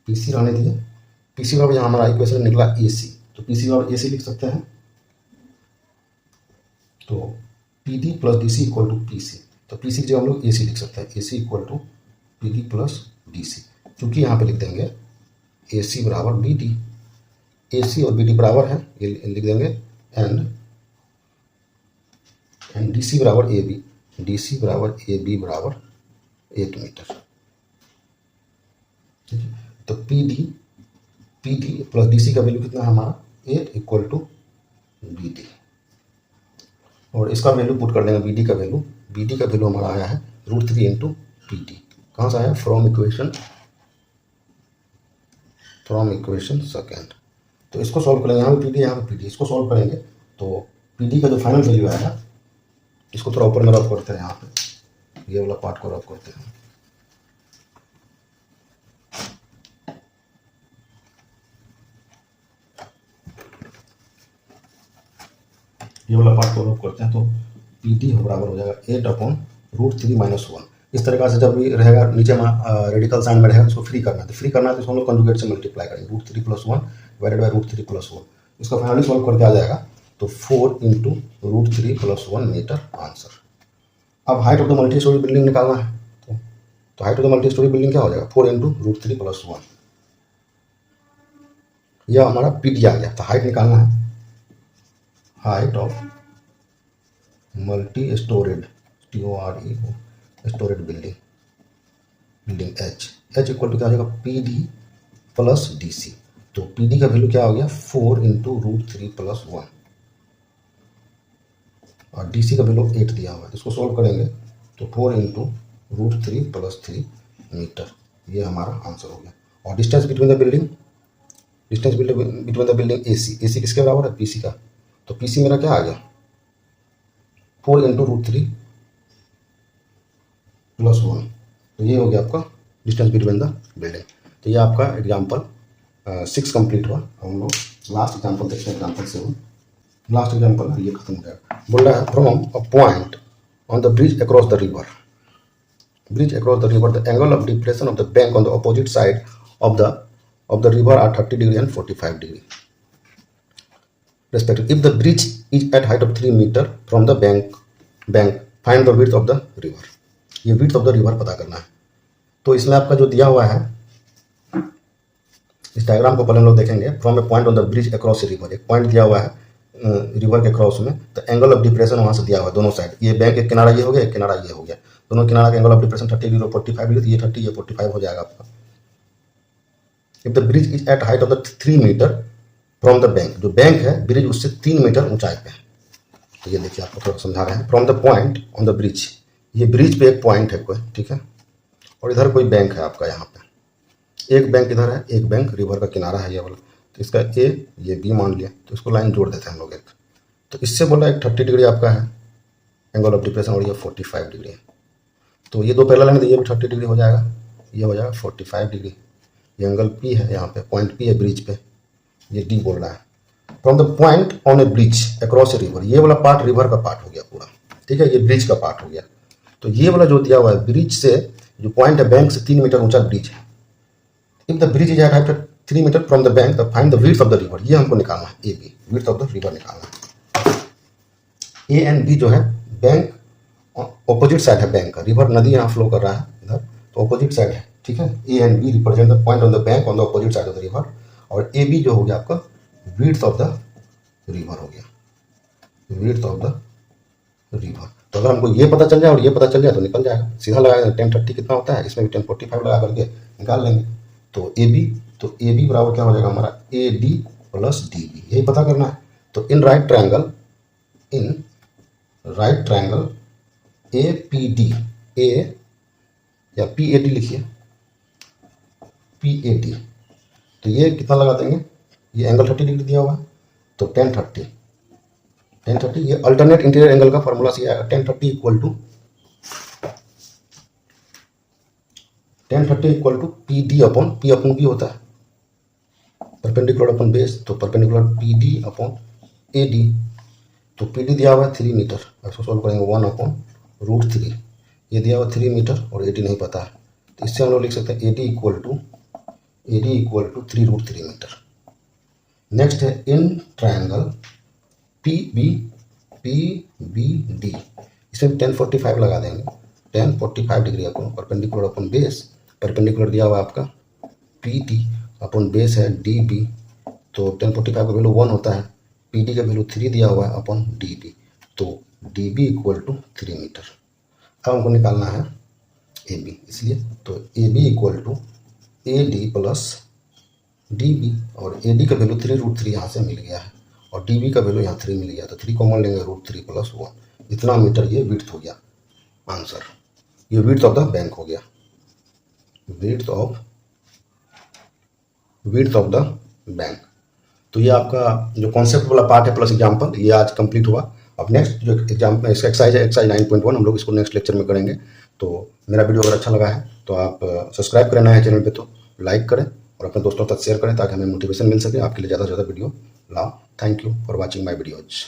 रहने दीजिए। PC बराबर यहाँ हमारा इक्वेशन निकला AC। तो PC बराबर AC लिख सकते हैं। तो PD plus DC equal to PC। तो PC की जगह हम लोग AC लिख सकते हैं, AC equal to PD plus DC। क्योंकि यहाँ पे लिख देंगे AC बराबर BD, AC और BD बराबर है, ये लिख देंगे एंड DC बराबर AB, DC बराबर AB बराबर 8 मीटर। ठीक है, तो PD प्लस DC का वैल्यू कितना है हमारा 8 इक्वल टू BD। और इसका वैल्यू पुट कर देंगे BD का वैल्यू हमारा आया है √3 इंटू PD। कहाँ से आया, फ्रॉम इक्वेशन सेकेंड। तो इसको सॉल्व करेंगे, यहाँ पे PD यहाँ पे PD, इसको सॉल्व करेंगे तो PD का जो फाइनल वैल्यू आएगा, इसको थोड़ा ऊपर में रफ करते हैं, यहाँ पे ये वाला पार्ट को रफ करते हैं। ये वाला पार्ट को रफ करते हैं तो PD बराबर हो जाएगा 8/√3 - 1। इस तरीका से जब भी रहेगा नीचे में रेडिकल साइन में रहेगा उसको फ्री करना है। तो फ्री करना है तो हम लोग कंजुगेट से मल्टीप्लाई करेंगे, √3 + 1 डिवाइडेड बाय √3 + 1। इसका फाइनली सॉल्व करके आ जाएगा तो 4 इंटू √3 + 1 मीटर आंसर। अब height of the multi storey building निकालना है। तो height of the multi storey building क्या हो जाएगा, 4 इंटू √3 + 1। यह हमारा PD आ गया। तो हाइट निकालना है, height of multi storeyed storeyed building H equal to क्या हो जाएगा, PD प्लस DC। तो PD का वैल्यू क्या हो गया 4 इंटू √3 + 1 और DC का वैल्यू 8 दिया हुआ है। इसको सोल्व करेंगे तो 4 इंटू √3 + 3 मीटर। ये हमारा आंसर हो गया। और distance between the building AC किसके बराबर है, PC का। तो PC मेरा क्या आ गया 4 इंटू √3 + 1। तो ये हो गया आपका डिस्टेंस बिटवीन द बिल्डिंग। तो ये आपका एग्जाम्पल 6 कंप्लीट हुआ। हम लोग लास्ट एग्जाम्पल देखते हैं, एग्जाम्पल 7। लास्ट एग्जाम्पल ये खत्म हो जाएगा। बोल रहा है from a point on the bridge across the river the angle of depression of the bank on the opposite side of the river are 30 degree and 45 degree respectively. If the bridge is at height of 3 meter from the bank, find the width of the river. ये width of the river पता करना है। तो इसमें आपका जो दिया हुआ है, इस डायग्राम को पहले हम लोग देखेंगे। From a point on the bridge across a river, एक पॉइंट दिया हुआ है रिवर के क्रॉस में। तो एंगल ऑफ डिप्रेशन वहाँ से दिया हुआ है दोनों साइड। ये बैंक एक किनारा ये हो गया, एक किनारा ये हो गया। दोनों किनारा का angle of depression 30 degree 45 degree. ये 30 ये 45 हो जाएगा आपका। If the bridge is at height of the 3 metre from the bank, जो बैंक है ब्रिज उससे 3 मीटर ऊंचाई पे है। तो ये देखिए आपको थोड़ा समझा रहे हैं। From the point on the bridge, ये ब्रिज पे एक पॉइंट है कोई, ठीक है, और इधर कोई बैंक है आपका, यहाँ पे एक बैंक इधर है, एक बैंक रिवर का किनारा है ये वाला। तो इसका ए, ये बी मान लिया, तो इसको लाइन जोड़ देते हैं हम लोग एक। तो इससे बोला एक 30 डिग्री आपका है एंगल ऑफ डिप्रेशन, और ये 45 डिग्री है। तो ये दो पैरेलल लाइन, तो ये भी 30 डिग्री हो जाएगा, ये हो जाएगा 45 डिग्री। ये एंगल पी है, यहाँ पे पॉइंट पी है ब्रिज पे, ये डी बोल रहा है। From the point on A bridge across a river, ये वाला पार्ट रिवर का पार्ट हो गया पूरा, ठीक है, ये ब्रिज का पार्ट हो गया। तो ये वाला जो दिया हुआ है ब्रिज से जो पॉइंट है, बैंक से 3 मीटर ऊंचा ब्रिज है। If the bridge is at height 3 metre from the bank, find the width of the river, ये हमको निकालना है, A B, width of the river निकालना है। ए एंड बी जो है, बैंक ऑपोजिट साइड है बैंक का, रिवर नदी यहाँ फ्लो कर रहा है इधर, तो ऑपोजिट साइड है, ठीक है। A and B represent the point on the bank on the opposite side of the river, और ए बी जो हो गया आपका विड्थ ऑफ द रिवर हो गया, विड्थ ऑफ द रिवर। तो अगर हमको ये पता चल जाए और ये पता चल जाए तो निकल जाएगा, सीधा लगाएंगे। 1030 कितना होता है, इसमें भी 1045 लगा करके निकाल लेंगे। तो ए बी, तो ए बी बराबर क्या हो जाएगा हमारा, A D plus D B, यही पता करना है। तो in right triangle A P D, A या पी ए डी लिखिए, पी ए डी, तो ये कितना लगा देंगे, ये एंगल 30 डिग्री दिया हुआ है, तो 1030, ये अल्टरनेट इंटीरियर एंगल का फॉर्मूला से आएगा। 1030 equal to P D upon P upon B होता है, परपेंडिकुलर अपॉन बेस, तो perpendicular P D upon A D. तो पी डी दिया हुआ है 3 मीटर, इसको सॉल्व करेंगे 1 अपॉन √3, ये दिया हुआ 3 मीटर और ए डी नहीं पता है, तो इससे हम लोग लिख सकते हैं A D equal to 3√3 metre. Next है in triangle P B D, इसमें 1045 लगा देंगे, 1045 degree upon perpendicular upon base, perpendicular दिया हुआ आपका पी डी अपॉन बेस है डी बी, तो 1045 का वैल्यू 1 होता है, पी डी का वैल्यू 3 दिया हुआ है अपॉन डी बी, तो D B equal to 3 metre. अब हमको निकालना है ए बी, इसलिए तो A B equal to A D plus D B, और ए डी का वैल्यू 3√3 यहाँ से मिल गया है, और डी बी का वैल्यू यहाँ 3 मिल गया, तो 3 कॉमन लेंगे, √3 + 1, इतना मीटर ये विड्थ हो गया आंसर। ये विड्थ ऑफ द बैंक हो गया, विड्थ ऑफ द बैंक। तो ये आपका जो कॉन्सेप्ट वाला पार्ट है प्लस एग्जाम्पल, ये आज कंप्लीट हुआ। अब नेक्स्ट जो एग्जाम इसका एक्सरसाइज है, एक्सरसाइज 9.1, हम लोग इसको नेक्स्ट लेक्चर में करेंगे। तो मेरा वीडियो अगर अच्छा लगा है तो आप सब्सक्राइब करना है चैनल पे, तो लाइक करें और अपने दोस्तों तक शेयर करें, ताकि हमें मोटिवेशन मिल सके आपके लिए ज़्यादा से ज़्यादा वीडियो लाओ। Thank you for watching my videos.